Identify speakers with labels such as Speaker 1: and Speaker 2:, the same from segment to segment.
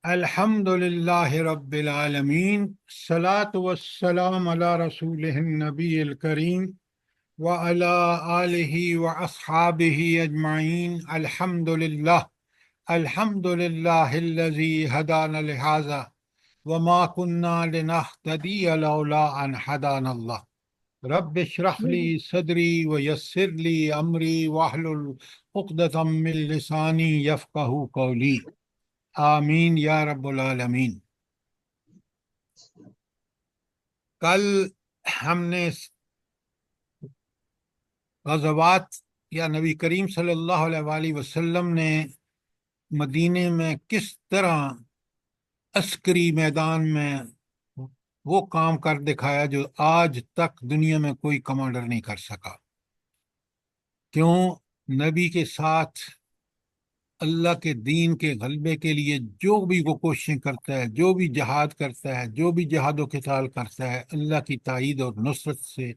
Speaker 1: الحمد للہ رب العالمین، الصلاۃ والسلام علی رسولہ النبی الکریم وعلی آلہ واصحابہ اجمعین۔ الحمد للہ الذی ہدانا لہذا وما کنا لنہتدی لولا ان ہدانا اللہ۔ رب اشرح لی صدری ویسر لی امری واحلل عقدۃ من لسانی یفقہوا قولی، آمین یا رب العالمین۔ کل ہم نے غزوات یا نبی کریم صلی اللہ علیہ وآلہ وسلم نے مدینے میں کس طرح عسکری میدان میں وہ کام کر دکھایا جو آج تک دنیا میں کوئی کمانڈر نہیں کر سکا۔ کیوں؟ نبی کے ساتھ اللہ کے دین کے غلبے کے لیے جو بھی وہ کوششیں کرتا ہے، جو بھی جہاد کرتا ہے، جو بھی جہاد و قتال کرتا ہے، اللہ کی تائید اور نصرت سے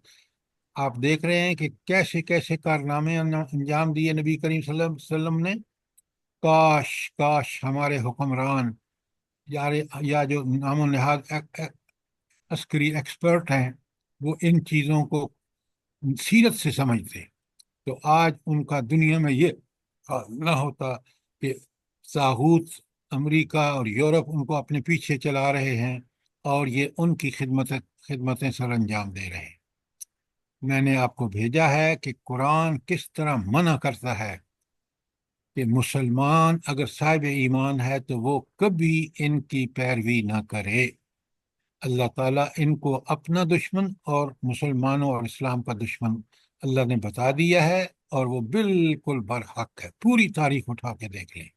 Speaker 1: آپ دیکھ رہے ہیں کہ کیسے کیسے کارنامے انجام دیے نبی کریم صلی اللہ علیہ وسلم نے۔ کاش کاش ہمارے حکمران یا جو نام و نہاد عسکری ایکسپرٹ ہیں وہ ان چیزوں کو سیرت سے سمجھتے تو آج ان کا دنیا میں یہ نہ ہوتا کہ طاغوت امریکہ اور یورپ ان کو اپنے پیچھے چلا رہے ہیں اور یہ ان کی خدمتیں سر انجام دے رہے ہیں۔ میں نے آپ کو بھیجا ہے کہ قرآن کس طرح منع کرتا ہے کہ مسلمان اگر صاحب ایمان ہے تو وہ کبھی ان کی پیروی نہ کرے۔ اللہ تعالیٰ ان کو اپنا دشمن اور مسلمانوں اور اسلام کا دشمن اللہ نے بتا دیا ہے، اور وہ بالکل برحق ہے۔ پوری تاریخ اٹھا کے دیکھ لیں۔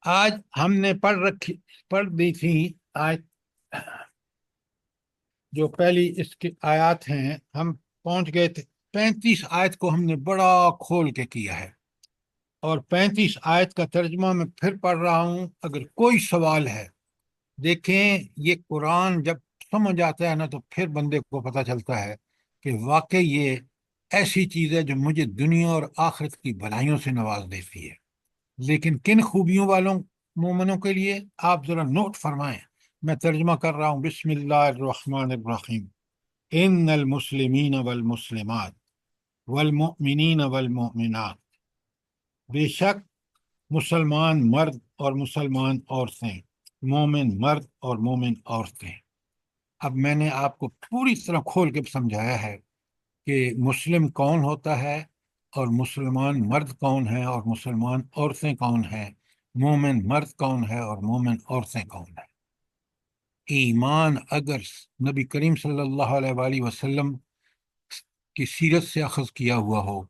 Speaker 1: آج ہم نے پڑھ دی تھی آیت، جو پہلی اس کی آیات ہیں، ہم پہنچ گئے تھے 35 آیت کو ہم نے بڑا کھول کے کیا ہے، اور 35 آیت کا ترجمہ میں پھر پڑھ رہا ہوں۔ اگر کوئی سوال ہے، دیکھیں یہ قرآن جب سمجھ آتا ہے نا تو پھر بندے کو پتہ چلتا ہے کہ واقعی یہ ایسی چیز ہے جو مجھے دنیا اور آخرت کی بھلائیوں سے نواز دیتی ہے۔ لیکن کن خوبیوں والوں مومنوں کے لیے آپ ذرا نوٹ فرمائیں۔ میں ترجمہ کر رہا ہوں، بسم اللہ الرحمن الرحیم۔ ان المسلمین والمسلمات والمؤمنین والمؤمنات، بے شک مسلمان مرد اور مسلمان عورتیں، مومن مرد اور مومن عورتیں۔ اب میں نے آپ کو پوری طرح کھول کے سمجھایا ہے کہ مسلم کون ہوتا ہے، اور مسلمان مرد کون ہے، اور مسلمان عورتیں کون ہیں، مومن مرد کون ہے اور مومن عورتیں کون ہیں۔ ایمان اگر نبی کریم صلی اللہ علیہ وآلہ وسلم کی سیرت سے اخذ کیا ہوا ہو،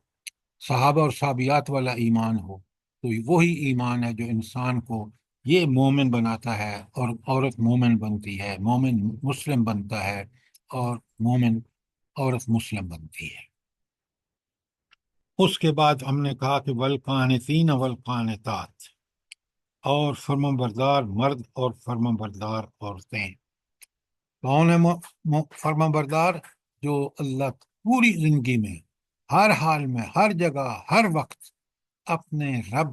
Speaker 1: صحابہ اور صحابیات والا ایمان ہو، تو وہی ایمان ہے جو انسان کو یہ مومن بناتا ہے، اور عورت مومن بنتی ہے، مومن مسلم بنتا ہے، اور مومن عورت مسلم بنتی ہے۔ اس کے بعد ہم نے کہا کہ والقانتین والقانتات، اور فرمانبردار مرد اور فرمانبردار عورتیں۔ کون ہے فرمانبردار؟ جو اللہ پوری زندگی میں، ہر حال میں، ہر جگہ، ہر وقت اپنے رب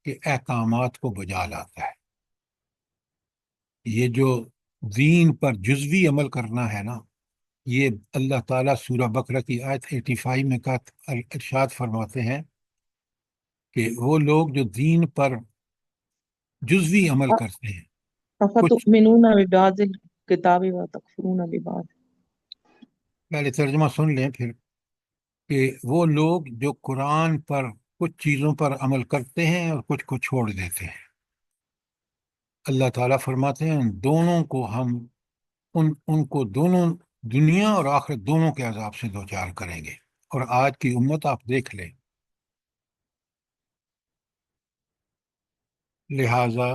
Speaker 1: کے احکامات کو بجا لاتا ہے۔ یہ جو دین پر جزوی عمل کرنا ہے نا، یہ اللہ تعالیٰ سورہ بقرہ کی آیت 85 میں کا ارشاد فرماتے ہیں کہ وہ لوگ جو دین پر جزوی عمل کرتے ہیں، کچھ
Speaker 2: افتؤمنون ببعض الکتاب وتکفرون ببعض۔
Speaker 1: پہلے ترجمہ سن لیں پھر، کہ وہ لوگ جو قرآن پر کچھ چیزوں پر عمل کرتے ہیں اور کچھ کو چھوڑ دیتے ہیں، اللہ تعالیٰ فرماتے ہیں دونوں کو ہم ان کو دونوں دنیا اور آخرت دونوں کے عذاب سے دوچار کریں گے۔ اور آج کی امت آپ دیکھ لیں، لہٰذا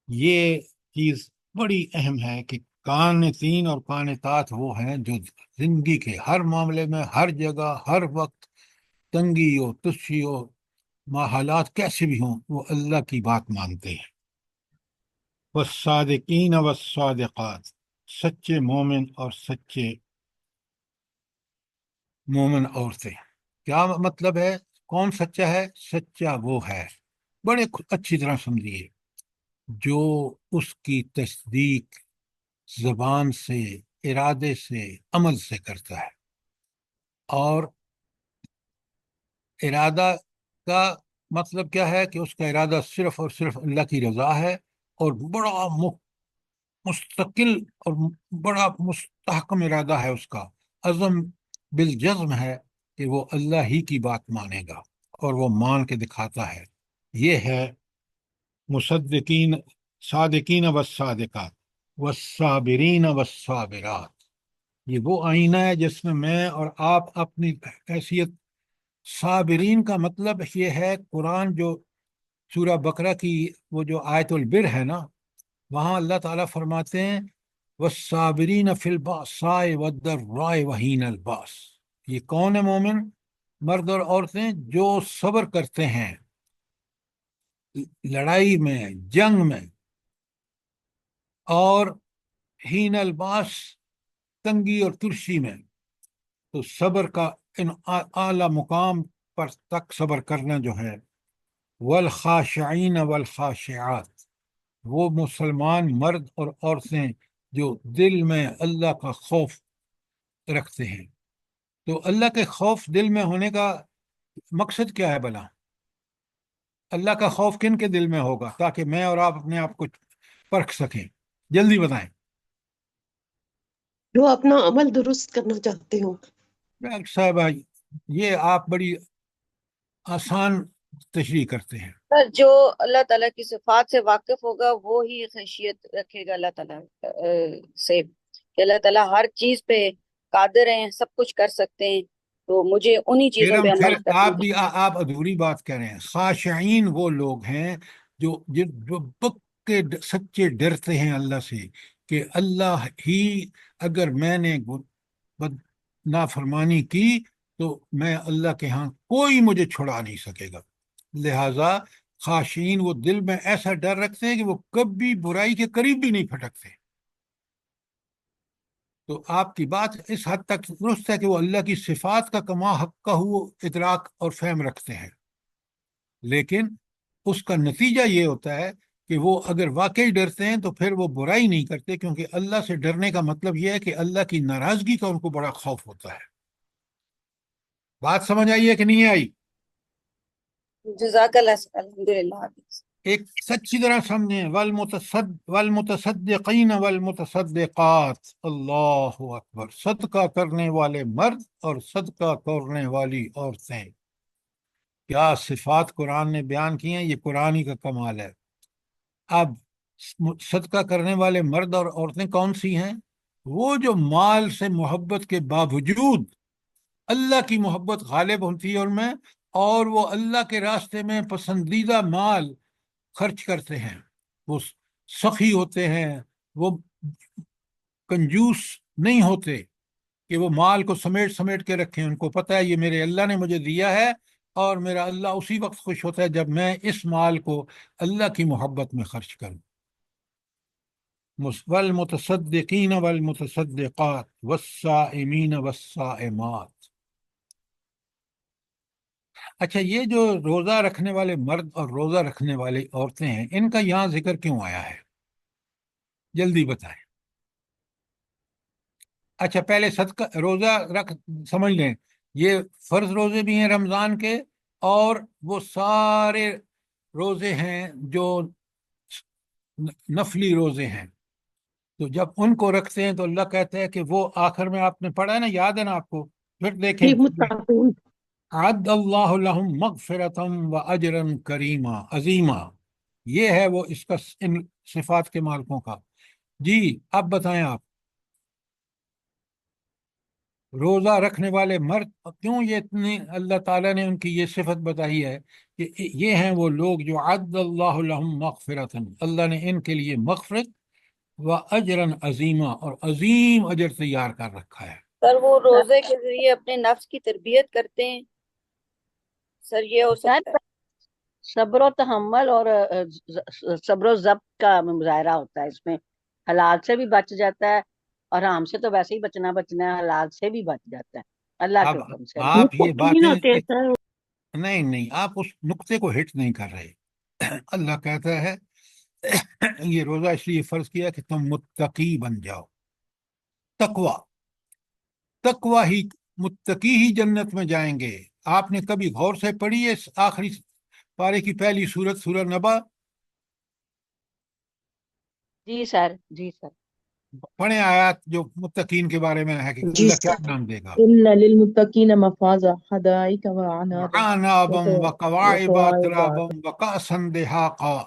Speaker 1: یہ چیز بڑی اہم ہے کہ قانتین اور قانتات وہ ہیں جو زندگی کے ہر معاملے میں، ہر جگہ، ہر وقت، تنگی ہو، تشی ہو، حالات کیسے بھی ہوں، وہ اللہ کی بات مانتے ہیں۔ والصادقین والصادقات، سچے مومن اور سچے مومن عورتیں۔ کیا مطلب ہے؟ کون سچا ہے؟ سچا وہ ہے بڑے اچھی طرح سمجھیے، جو اس کی تصدیق زبان سے، ارادے سے، عمل سے کرتا ہے، اور ارادہ کا مطلب کیا ہے کہ اس کا ارادہ صرف اور صرف اللہ کی رضا ہے، اور بڑا مستقل اور بڑا مستحکم ارادہ ہے، اس کا عزم بالجزم ہے کہ وہ اللہ ہی کی بات مانے گا، اور وہ مان کے دکھاتا ہے۔ یہ ہے مصدقین، صادقین والصادقات، والصابرین والصابرات۔ یہ وہ آئینہ ہے جس میں اور آپ اپنی حیثیت، صابرین کا مطلب یہ ہے، قرآن جو سورہ بقرہ کی وہ جو آیت البر ہے نا، وہاں اللہ تعالیٰ فرماتے ہیں والصابرین فی البأساء والضراء وحین الباس۔ یہ کون ہے مومن، مرد اور عورتیں جو صبر کرتے ہیں لڑائی میں، جنگ میں، اور حین الباس، تنگی اور ترشی میں۔ تو صبر کا ان اعلیٰ مقام پر تک صبر کرنا جو ہے، والخاشعین والخاشعات، وہ مسلمان مرد اور عورتیں جو دل میں اللہ کا خوف رکھتے ہیں۔ تو اللہ کے خوف دل میں ہونے کا مقصد کیا ہے بھلا؟ اللہ کا خوف کن کے دل میں ہوگا تاکہ میں اور آپ اپنے آپ کو پرکھ سکیں؟ جلدی بتائیں۔
Speaker 3: جو اپنا عمل درست کرنا چاہتے ہوں۔
Speaker 1: ڈاکٹر صاحبہ، یہ آپ بڑی آسان تشریح کرتے ہیں۔
Speaker 4: سر، جو اللہ تعالیٰ کی صفات سے واقف ہوگا وہ ہی خشیت رکھے گا اللہ تعالیٰ سے، کہ اللہ تعالیٰ ہر چیز پہ قادر ہیں، سب کچھ کر سکتے ہیں، تو مجھے انہی چیزوں پہ
Speaker 1: پھر
Speaker 4: عمل کرنا
Speaker 1: آپ بھی آپ ادھوری بات کہہ رہے ہیں۔ خاشعین وہ لوگ ہیں جو پکے سچے ڈرتے ہیں اللہ سے، کہ اللہ ہی اگر میں نے نافرمانی کی تو میں اللہ کے ہاں کوئی مجھے چھڑا نہیں سکے گا۔ لہذا خاشعین وہ دل میں ایسا ڈر رکھتے ہیں کہ وہ کبھی برائی کے قریب بھی نہیں پھٹکتے۔ تو آپ کی بات اس حد تک درست ہے کہ وہ اللہ کی صفات کا کما حق ہو ادراک اور فہم رکھتے ہیں، لیکن اس کا نتیجہ یہ ہوتا ہے کہ وہ اگر واقعی ڈرتے ہیں تو پھر وہ برائی نہیں کرتے، کیونکہ اللہ سے ڈرنے کا مطلب یہ ہے کہ اللہ کی ناراضگی کا ان کو بڑا خوف ہوتا ہے۔ بات سمجھ آئی ہے کہ نہیں آئی؟
Speaker 4: جزاک اللہ سر، الحمدللہ۔
Speaker 1: ایک سچی طرح سمجھیں، والمتصدقین والمتصدقات، اللہ اکبر، صدقہ کرنے والے مرد اور صدقہ کرنے والی عورتیں۔ کیا صفات قرآن نے بیان کی ہیں، یہ قرآن ہی کا کمال ہے۔ اب صدقہ کرنے والے مرد اور عورتیں کون سی ہیں؟ وہ جو مال سے محبت کے باوجود اللہ کی محبت غالب ہوتی ہے ان میں، اور وہ اللہ کے راستے میں پسندیدہ مال خرچ کرتے ہیں، وہ سخی ہوتے ہیں، وہ کنجوس نہیں ہوتے کہ وہ مال کو سمیٹ سمیٹ کے رکھیں۔ ان کو پتہ ہے یہ میرے اللہ نے مجھے دیا ہے، اور میرا اللہ اسی وقت خوش ہوتا ہے جب میں اس مال کو اللہ کی محبت میں خرچ کروں۔ والمتصدقین والمتصدقات والصائمین والصائمات۔ اچھا، یہ جو روزہ رکھنے والے مرد اور روزہ رکھنے والی عورتیں ہیں، ان کا یہاں ذکر کیوں آیا ہے؟ جلدی بتائیں۔ اچھا، پہلے صدقہ روزہ رکھ سمجھ لیں، یہ فرض روزے بھی ہیں رمضان کے، اور وہ سارے روزے ہیں جو نفلی روزے ہیں۔ تو جب ان کو رکھتے ہیں تو اللہ کہتا ہے کہ وہ آخر میں آپ نے پڑھا ہے نا، یاد ہے نا آپ کو؟ پھر دیکھیں،
Speaker 3: متقون۔
Speaker 1: عد اللہ لہم مغفرۃ و اجرا کریما عظیما۔ یہ ہے وہ اس کا ان صفات کے مالکوں کا۔ جی اب بتائیں آپ، روزہ رکھنے والے مرد کیوں یہ اتنی اللہ تعالیٰ نے ان کی یہ صفت بتائی ہے کہ یہ ہیں وہ لوگ جو عد اللہ لہم مغفرۃ، اللہ نے ان کے لیے مغفرت و اجرا عظیما، اور عظیم اجر تیار کر رکھا ہے۔
Speaker 4: سر، وہ روزے کے ذریعے اپنے نفس کی تربیت کرتے ہیں، سر یہ ہو سکتا ہے؟
Speaker 5: صبر و تحمل اور صبر و ضبط کا مظاہرہ ہوتا ہے اس میں، حلال سے بھی بچ جاتا ہے، اور حرام سے تو ویسے ہی بچنا ہے، حلال سے بھی بچ جاتا ہے اللہ کے
Speaker 1: اب
Speaker 5: حکم سے۔
Speaker 1: آپ یہ
Speaker 3: متقین ہوتے ہیں
Speaker 1: باتیں
Speaker 3: سر۔
Speaker 1: نہیں، آپ اس نقطے کو ہٹ نہیں کر رہے۔ اللہ کہتا ہے یہ روزہ اس لیے فرض کیا کہ تم متقی بن جاؤ. تقوی ہی، متقی ہی جنت میں جائیں گے. آپ نے کبھی غور سے پڑھی ہے اس آخری پارے کی پہلی سورت سورہ نبا؟
Speaker 5: جی سر، جی سر.
Speaker 1: پڑھیں آیات جو متقین کے بارے میں ہے کہ
Speaker 3: جی
Speaker 1: اللہ کیا
Speaker 3: سر.
Speaker 1: نام دے گا.
Speaker 2: إن للمتقين مفازا حدائق وعنابا
Speaker 1: وعنابا وكواعب
Speaker 2: وكواعب
Speaker 1: اترابا وكأسا دهاقا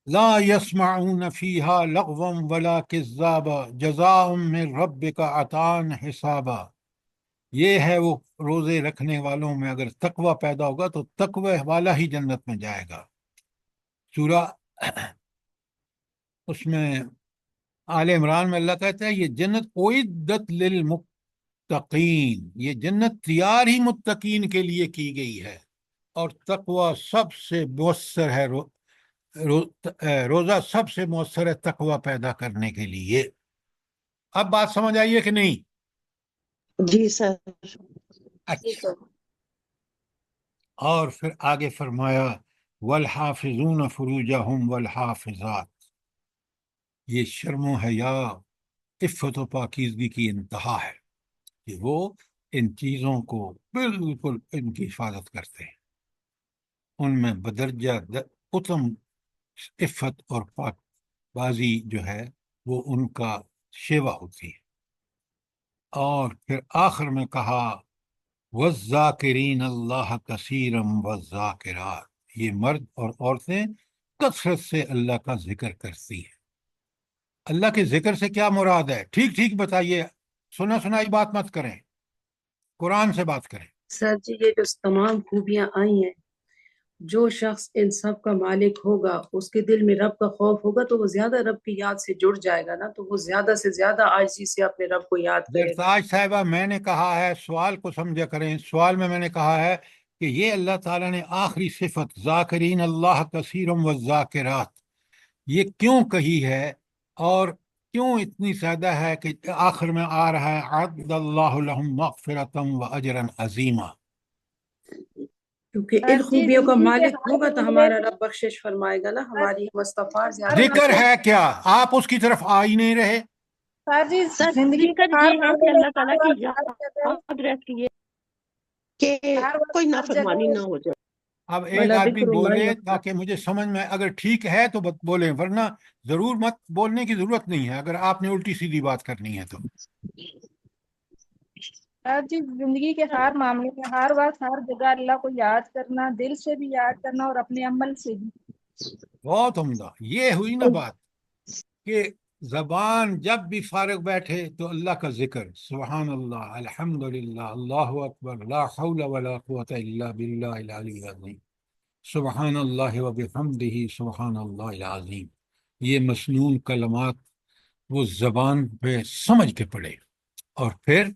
Speaker 1: لا يسمعون فيها لغوا ولا كذابا جزاء من ربك عطاء حسابا. یہ ہے وہ روزے رکھنے والوں میں اگر تقوی پیدا ہوگا تو تقوی والا ہی جنت میں جائے گا. سورہ اس میں آل عمران میں اللہ کہتا ہے یہ جنت اعدت للمتقین، یہ جنت تیار ہی متقین کے لیے کی گئی ہے. اور تقوی سب سے مؤثر ہے، روزہ سب سے مؤثر ہے تقوی پیدا کرنے کے لیے. اب بات سمجھ آئیے کہ نہیں؟
Speaker 3: جی سر.
Speaker 4: جی
Speaker 1: اچھا.
Speaker 4: سر.
Speaker 1: اور پھر آگے فرمایا والحافظون فروجہم والحافظات، یہ شرم و حیا، عفت و پاکیزگی کی انتہا ہے کہ وہ ان چیزوں کو بالکل ان کی حفاظت کرتے ہیں. ان میں بدرجہ اتم عفت اور پاک بازی جو ہے وہ ان کا شیوا ہوتی ہے. اور پھر آخر میں کہا والذاکرین اللہ کثیرا والذاکرات، یہ مرد اور عورتیں کثرت سے اللہ کا ذکر کرتی ہیں. اللہ کے ذکر سے کیا مراد ہے؟ ٹھیک ٹھیک بتائیے، سنا سنائی بات مت کریں، قرآن سے بات کریں.
Speaker 6: سر جی یہ جو تمام خوبیاں آئی ہیں، جو شخص ان سب کا مالک ہوگا اس کے دل میں رب کا خوف ہوگا تو وہ زیادہ رب کی یاد سے جڑ جائے گا نا، تو وہ زیادہ سے زیادہ عاجزی سے اپنے رب کو یاد کرے گا.
Speaker 1: زرتاج صاحبہ میں نے کہا ہے، سوال کو سمجھا کریں، سوال میں نے کہا ہے کہ یہ اللہ تعالیٰ نے آخری صفت ذاکرین اللہ کثیرم والذاکرات یہ کیوں کہی ہے اور کیوں اتنی زیادہ ہے کہ آخر میں آ رہا ہے اعد اللہ لہم مغفرۃ و اجرا عظیما.
Speaker 6: کیونکہ ان خوبیوں کا مالک ہوگا تو ہمارا رب بخشش فرمائے گا نا، ہماری مستغفر زیادہ
Speaker 1: ذکر ہے کیا؟ آپ اس کی طرف آ ہی نہیں رہے.
Speaker 5: سر ذکر یہ ہے کہ اللہ تعالیٰ کی یاد رکھیے
Speaker 3: کہ کوئی نافرمانی نہ ہو جائے.
Speaker 1: اب ایک
Speaker 2: ولا
Speaker 1: آدمی
Speaker 2: ذکر اللہ
Speaker 1: بولے
Speaker 2: اکبر.
Speaker 1: تاکہ مجھے سمجھ میں، اگر ٹھیک ہے تو بولیں، ورنہ ضرور مت بولنے کی ضرورت نہیں ہے اگر آپ نے الٹی سیدھی بات کرنی ہے تو.
Speaker 7: جی زندگی کے ہر معاملے میں ہر وقت ہر جگہ اللہ کو یاد کرنا، دل سے بھی یاد کرنا اور اپنے عمل سے بھی.
Speaker 1: بہت عمدہ. یہ ہوئی نا بات کہ زبان جب بھی فارغ بیٹھے تو اللہ کا ذکر، سبحان اللہ، الحمد للہ، اللہ اکبر، لا حول ولا قوة الا باللہ العلی العظیم، سبحان اللہ وبحمدہ، سبحان اللہ العظیم. یہ مسنون کلمات وہ زبان پہ سمجھ کے پڑے، اور پھر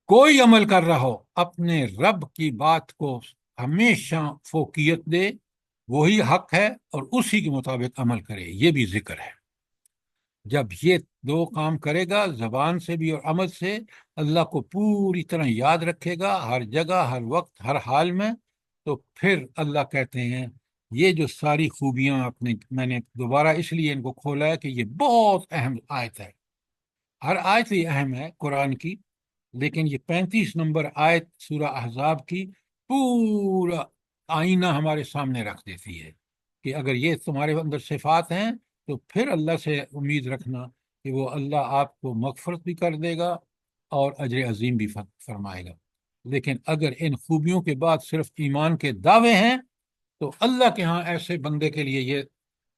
Speaker 1: کوئی عمل کر رہا ہو اپنے رب کی بات کو ہمیشہ فوقیت دے، وہی حق ہے، اور اسی کے مطابق عمل کرے. یہ بھی ذکر ہے. جب یہ دو کام کرے گا زبان سے بھی اور عمل سے، اللہ کو پوری طرح یاد رکھے گا ہر جگہ، ہر وقت، ہر حال میں، تو پھر اللہ کہتے ہیں یہ جو ساری خوبیاں میں نے دوبارہ اس لیے ان کو کھولا ہے کہ یہ بہت اہم آیت ہے. ہر آیت ہی اہم ہے قرآن کی، لیکن یہ 35 نمبر آیت سورہ احزاب کی پورا آئینہ ہمارے سامنے رکھ دیتی ہے کہ اگر یہ تمہارے اندر صفات ہیں تو پھر اللہ سے امید رکھنا کہ وہ اللہ آپ کو مغفرت بھی کر دے گا اور اجر عظیم بھی فرمائے گا. لیکن اگر ان خوبیوں کے بعد صرف ایمان کے دعوے ہیں تو اللہ کے ہاں ایسے بندے کے لیے یہ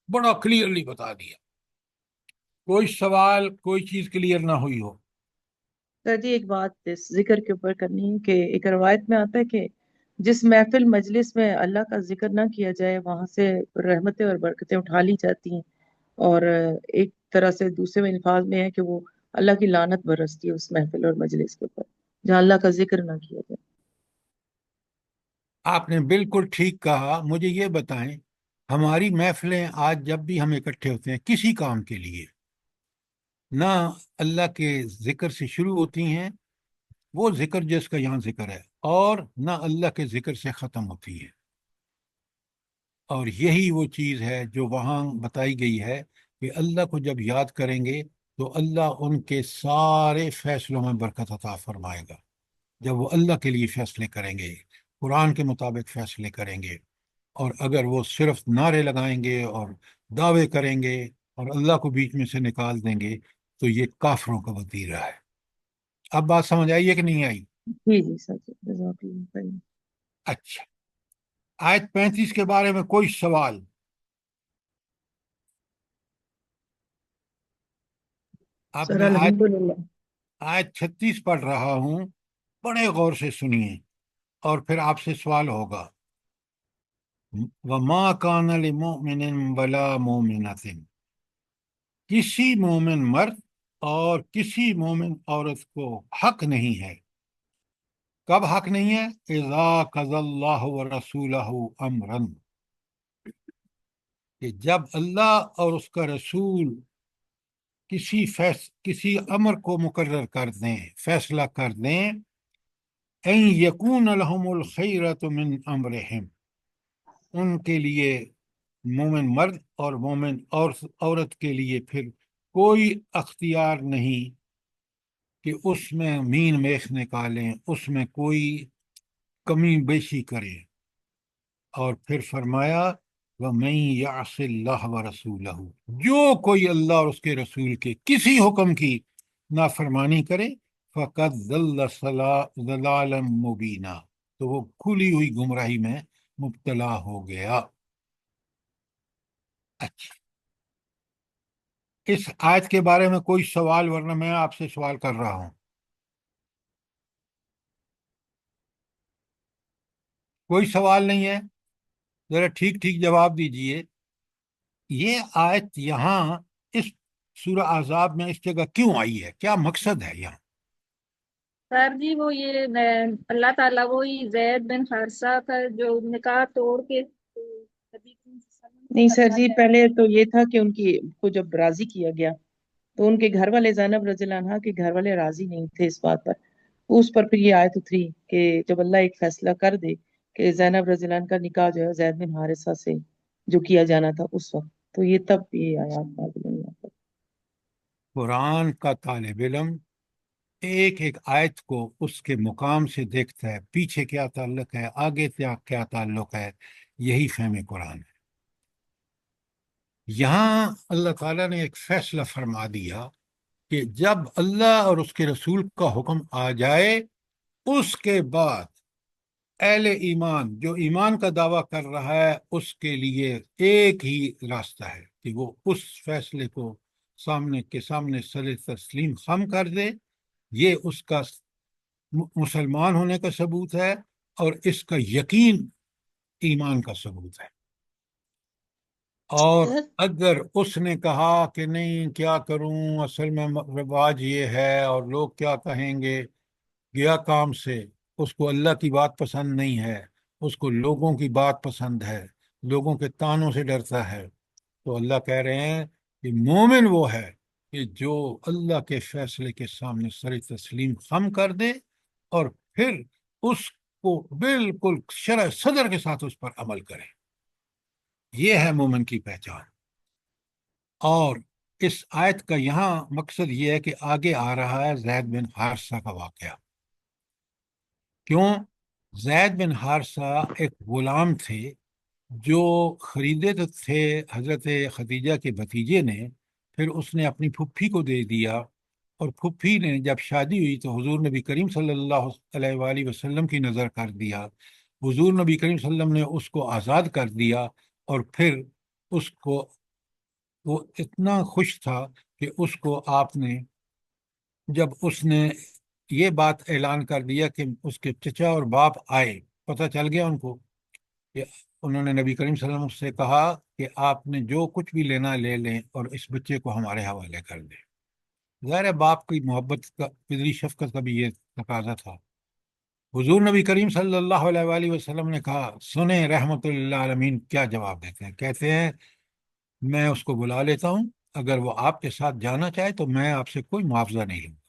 Speaker 1: بڑا کلیئرلی بتا دیا. کوئی سوال، کوئی چیز کلیئر نہ ہوئی ہو؟
Speaker 2: سر جی ایک بات اس ذکر کے اوپر کرنی ہے کہ ایک روایت میں آتا ہے کہ جس محفل مجلس میں اللہ کا ذکر نہ کیا جائے وہاں سے رحمتیں اور برکتیں اٹھا لی جاتی ہیں، اور ایک طرح سے دوسرے الفاظ میں ہے کہ وہ اللہ کی لعنت برستی ہے اس محفل اور مجلس کے اوپر جہاں اللہ کا ذکر نہ کیا جائے.
Speaker 1: آپ نے بالکل ٹھیک کہا. مجھے یہ بتائیں، ہماری محفلیں آج جب بھی ہم اکٹھے ہوتے ہیں کسی کام کے لیے، نہ اللہ کے ذکر سے شروع ہوتی ہیں، وہ ذکر جس کا یہاں ذکر ہے، اور نہ اللہ کے ذکر سے ختم ہوتی ہے. اور یہی وہ چیز ہے جو وہاں بتائی گئی ہے کہ اللہ کو جب یاد کریں گے تو اللہ ان کے سارے فیصلوں میں برکت عطا فرمائے گا. جب وہ اللہ کے لیے فیصلے کریں گے، قرآن کے مطابق فیصلے کریں گے، اور اگر وہ صرف نعرے لگائیں گے اور دعوے کریں گے اور اللہ کو بیچ میں سے نکال دیں گے تو یہ کافروں کا وتیرہ ہے. اب بات سمجھ آئی ہے کہ نہیں آئی؟
Speaker 2: جی جی سر جی، جزاک اللہ خیر۔
Speaker 1: اچھا، آیت 35 کے بارے میں کوئی سوال؟ اب
Speaker 2: سر
Speaker 1: میں
Speaker 2: الحمدللہ۔
Speaker 1: آیت 36 پڑھ رہا ہوں، بڑے غور سے سنیے اور پھر آپ سے سوال ہوگا. وَمَا كَانَ لِمُؤْمِنٍ وَلَا مُؤْمِنَةٍ، کسی مومن مرد اور کسی مومن عورت کو حق نہیں ہے. کب حق نہیں ہے؟ اذا قضى اللہ ورسولہ امرا، کہ جب اللہ اور اس کا رسول کسی امر کو مقرر کر دیں، فیصلہ کر دیں، ان یکون لہم الخیرۃ من امرہم، ان کے لیے مومن مرد اور مومن عورت کے لیے پھر کوئی اختیار نہیں کہ اس میں مین میخ نکالیں، اس میں کوئی کمی بیشی کریں. اور پھر فرمایا وَمَن يَعْصِ اللَّهَ وَرَسُولَهُ، جو کوئی اللہ اور اس کے رسول کے کسی حکم کی نافرمانی کرے فَقَدْ ضَلَّ ضَلَالًا مُبِينًا، تو وہ کھلی ہوئی گمراہی میں مبتلا ہو گیا. اچھا، اس آیت کے بارے میں کوئی سوال؟ ورنہ میں آپ سے سوال کر رہا ہوں. کوئی سوال نہیں ہے؟ ذرا ٹھیک ٹھیک جواب دیجئے. یہ آیت یہاں اس سورہ احزاب میں اس جگہ کیوں آئی ہے؟ کیا مقصد ہے یہاں؟
Speaker 7: سر جی وہ یہ اللہ تعالیٰ وہی زید بن حارثہ کا جو نکاح توڑ کے نبی کریم صلی اللہ علیہ وسلم کو
Speaker 2: نہیں سر
Speaker 7: کرنا
Speaker 2: جی،
Speaker 7: چاہتے
Speaker 2: پہلے تو یہ تھا کہ ان کی کو جب راضی کیا گیا تو ان کے گھر والے، زینب رضی اللہ عنہا کے گھر والے راضی نہیں تھے اس بات پر. اس پر پھر یہ آیت اتری کہ جب اللہ ایک فیصلہ کر دے کہ زینب رضی اللہ عنہ کا نکاح جو ہے زید بن حارثہ سے جو کیا جانا تھا اس وقت، تو یہ تب یہ آیات نازل ہوئی یہاں پر۔
Speaker 1: قرآن کا طالب علم ایک ایک آیت کو اس کے مقام سے دیکھتا ہے، پیچھے کیا تعلق ہے، آگے کیا تعلق ہے. یہی فہم قرآن ہے. یہاں اللہ تعالیٰ نے ایک فیصلہ فرما دیا کہ جب اللہ اور اس کے رسول کا حکم آ جائے اس کے بعد اہل ایمان جو ایمان کا دعویٰ کر رہا ہے اس کے لیے ایک ہی راستہ ہے کہ وہ اس فیصلے کو سامنے کے سامنے سر تسلیم خم کر دے. یہ اس کا مسلمان ہونے کا ثبوت ہے اور اس کا یقین ایمان کا ثبوت ہے. اور اگر اس نے کہا کہ نہیں کیا کروں، اصل میں رواج یہ ہے اور لوگ کیا کہیں گے، گیا کام سے، اس کو اللہ کی بات پسند نہیں ہے، اس کو لوگوں کی بات پسند ہے، لوگوں کے طعنوں سے ڈرتا ہے، تو اللہ کہہ رہے ہیں کہ مومن وہ ہے کہ جو اللہ کے فیصلے کے سامنے سر تسلیم خم کر دے اور پھر اس کو بالکل شرح صدر کے ساتھ اس پر عمل کرے. یہ ہے مومن کی پہچان. اور اس آیت کا یہاں مقصد یہ ہے کہ آگے آ رہا ہے زید بن حارثہ کا واقعہ. کیوں؟ زید بن حارثہ ایک غلام تھے جو خریدے تو تھے حضرت خدیجہ کے بھتیجے نے، پھر اس نے اپنی پھپھی کو دے دیا، اور پھپھی نے جب شادی ہوئی تو حضور نبی کریم صلی اللہ علیہ وآلہ وسلم کی نظر کر دیا. حضور نبی کریم صلی اللہ علیہ وسلم نے اس کو آزاد کر دیا، اور پھر اس کو وہ اتنا خوش تھا کہ اس کو آپ نے، جب اس نے یہ بات اعلان کر دیا کہ اس کے چچا اور باپ آئے، پتہ چل گیا ان کو، کہ انہوں نے نبی کریم صلی اللہ علیہ وسلم سے کہا کہ آپ نے جو کچھ بھی لینا لے لیں اور اس بچے کو ہمارے حوالے کر دیں. ظاہر ہے باپ کی محبت کا، پدری شفقت کا بھی یہ تقاضا تھا. حضور نبی کریم صلی اللہ علیہ وآلہ وسلم نے کہا، سنیں رحمت اللہ عالمین کیا جواب دیتے ہیں. کہتے ہیں میں اس کو بلا لیتا ہوں، اگر وہ آپ کے ساتھ جانا چاہے تو میں آپ سے کوئی معاوضہ نہیں لوں گا.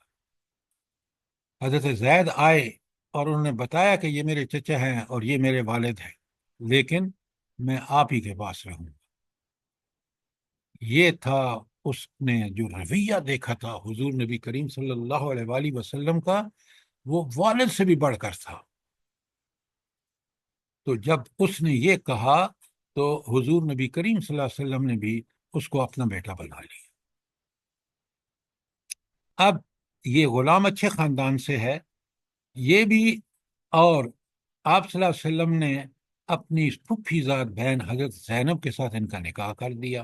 Speaker 1: حضرت زید آئے اور انہوں نے بتایا کہ یہ میرے چچا ہیں اور یہ میرے والد ہیں، لیکن میں آپ ہی کے پاس رہوں گا۔ یہ تھا اس نے جو رویہ دیکھا تھا حضور نبی کریم صلی اللہ علیہ وآلہ وسلم کا، وہ والد سے بھی بڑھ کر تھا۔ تو جب اس نے یہ کہا تو حضور نبی کریم صلی اللہ علیہ وسلم نے بھی اس کو اپنا بیٹا بنا لیا۔ اب یہ غلام اچھے خاندان سے ہے یہ بھی، اور آپ صلی اللہ علیہ وسلم نے اپنی پھوپھی زاد بہن حضرت زینب کے ساتھ ان کا نکاح کر دیا،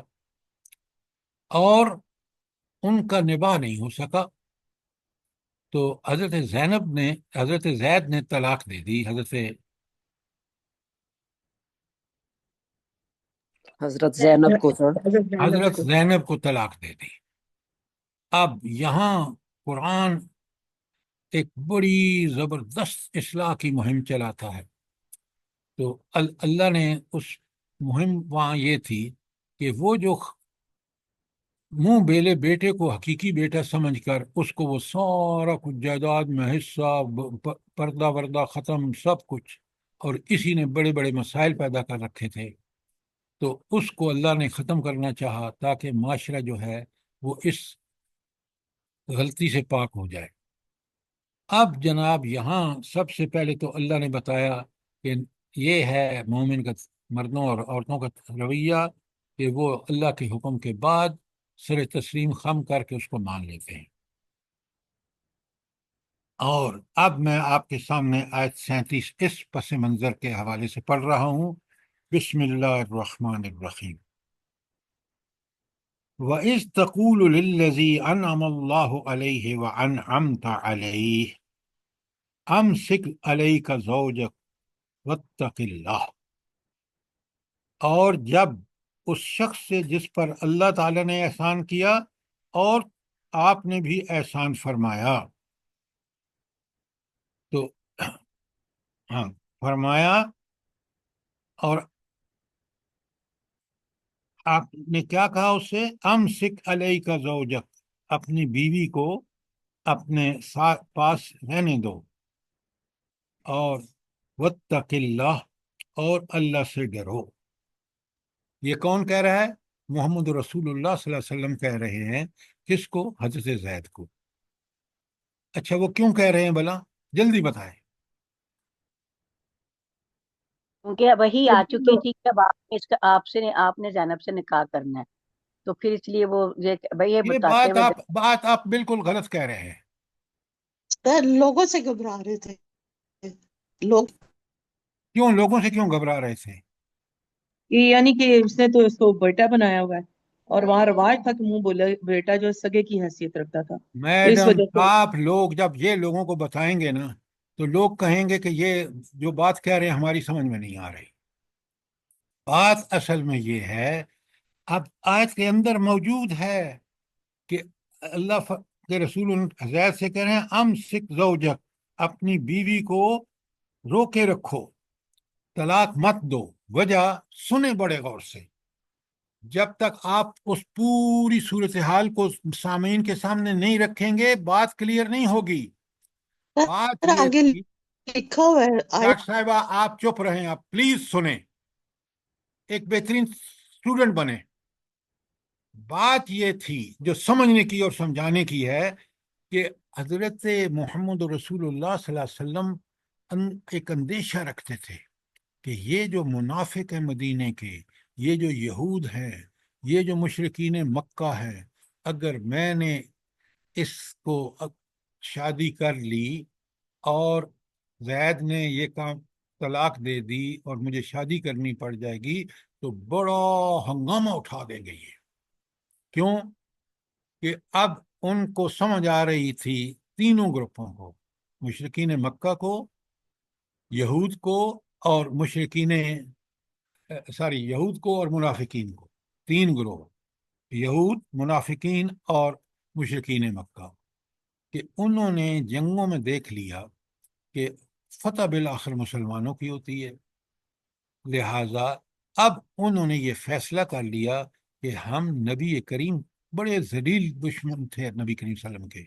Speaker 1: اور ان کا نباہ نہیں ہو سکا تو حضرت زید نے طلاق دے دی،
Speaker 3: حضرت زینب کو سر
Speaker 1: حضرت زینب کو طلاق دے دی۔ اب یہاں قرآن ایک بڑی زبردست اصلاح کی مہم چلاتا ہے۔ تو اللہ نے اس مہم وہاں یہ تھی کہ وہ جو منہ بیلے بیٹے کو حقیقی بیٹا سمجھ کر اس کو وہ سارا کچھ جائیداد میں حصہ، پردہ وردہ ختم سب کچھ، اور اسی نے بڑے بڑے مسائل پیدا کر رکھے تھے، تو اس کو اللہ نے ختم کرنا چاہا تاکہ معاشرہ جو ہے وہ اس غلطی سے پاک ہو جائے۔ اب جناب یہاں سب سے پہلے تو اللہ نے بتایا کہ یہ ہے مومن کا، مردوں اور عورتوں کا رویہ، کہ وہ اللہ کے حکم کے بعد سر تسلیم خم کر کے اس کو مان لیتے ہیں۔ اور اب میں آپ کے سامنے آیت 37 اس پس منظر کے حوالے سے پڑھ رہا ہوں۔ بسم اللہ الرحمن الرحیم۔ وَإِذْ تَقُولُ لِلَّذِي أَنْعَمَ اللَّهُ عَلَيْهِ وَأَنْعَمْتَ عَلَيْهِ أَمْسِكْ عَلَيْكَ زَوْجَكَ وَاتَّقِ اللَّهَ، اور جب اس شخص سے جس پر اللہ تعالی نے احسان کیا اور آپ نے بھی احسان فرمایا، تو ہاں فرمایا، اور آپ نے کیا کہا اس سے؟ امسک علیک زوجک، اپنی بیوی کو اپنے پاس رہنے دو، اور واتق اللہ، اور اللہ سے ڈرو۔ یہ کون کہہ رہا ہے؟ محمد رسول اللہ صلی اللہ علیہ وسلم کہہ رہے ہیں۔ کس کو؟ حضرت زید کو۔ اچھا وہ کیوں کہہ رہے ہیں بھلا؟ جلدی بتائیں۔
Speaker 5: کیونکہ وہی آ چکی تھی کہ اب آپ نے زینب سے نکاح کرنا ہے، تو پھر اس لیے وہ یہ بتاتے ہوئے
Speaker 1: بات آپ بالکل غلط کہہ رہے ہیں۔
Speaker 3: سر لوگوں سے گھبرا رہے تھے لوگ۔
Speaker 1: کیوں لوگوں سے کیوں گھبرا رہے تھے؟
Speaker 2: یعنی کہ اس نے تو اس کو بیٹا بنایا ہوا ہے، اور وہاں رواج تھا کہ منہ بولے بیٹا جو سگے کی حیثیت رکھتا تھا، اس
Speaker 1: میڈم
Speaker 2: وجہ سے
Speaker 1: آپ لوگ جب یہ لوگوں کو بتائیں گے نا تو لوگ کہیں گے کہ یہ جو بات کہہ رہے ہیں ہماری سمجھ میں نہیں آ رہی۔ بات اصل میں یہ ہے، اب آیت کے اندر موجود ہے کہ اللہ کے رسول زید سے کہہ رہے ہیں امسک زوجک، اپنی بیوی کو روکے رکھو، طلاق مت دو۔ وجہ سنیں بڑے غور سے، جب تک آپ اس پوری صورتحال کو سامعین کے سامنے نہیں رکھیں گے بات کلیئر نہیں ہوگی۔ بات یہ
Speaker 3: آگے
Speaker 1: تھی،
Speaker 3: لکھا ہوا ہے
Speaker 1: ڈاکٹر صاحبہ آپ چپ رہیں، آپ پلیز سنیں، ایک بہترین اسٹوڈنٹ بنے۔ بات یہ تھی جو سمجھنے کی اور سمجھانے کی ہے کہ حضرت محمد رسول اللہ صلی اللہ علیہ وسلم ایک اندیشہ رکھتے تھے کہ یہ جو منافق ہیں مدینے کے، یہ جو یہود ہیں، یہ جو مشرکین مکہ ہیں، اگر میں نے اس کو شادی کر لی اور زید نے یہ کام طلاق دے دی اور مجھے شادی کرنی پڑ جائے گی تو بڑا ہنگامہ اٹھا دیں گے یہ۔ کیوں؟ کہ اب ان کو سمجھ آ رہی تھی، تینوں گروپوں کو، مشرکین مکہ کو، یہود کو، اور یہود کو اور منافقین کو، تین گروہ، یہود، منافقین اور مشرکین مکہ، کہ انہوں نے جنگوں میں دیکھ لیا کہ فتح بالآخر مسلمانوں کی ہوتی ہے، لہٰذا اب انہوں نے یہ فیصلہ کر لیا کہ ہم نبی کریم، بڑے ذلیل دشمن تھے نبی کریم صلی اللہ علیہ وسلم کے،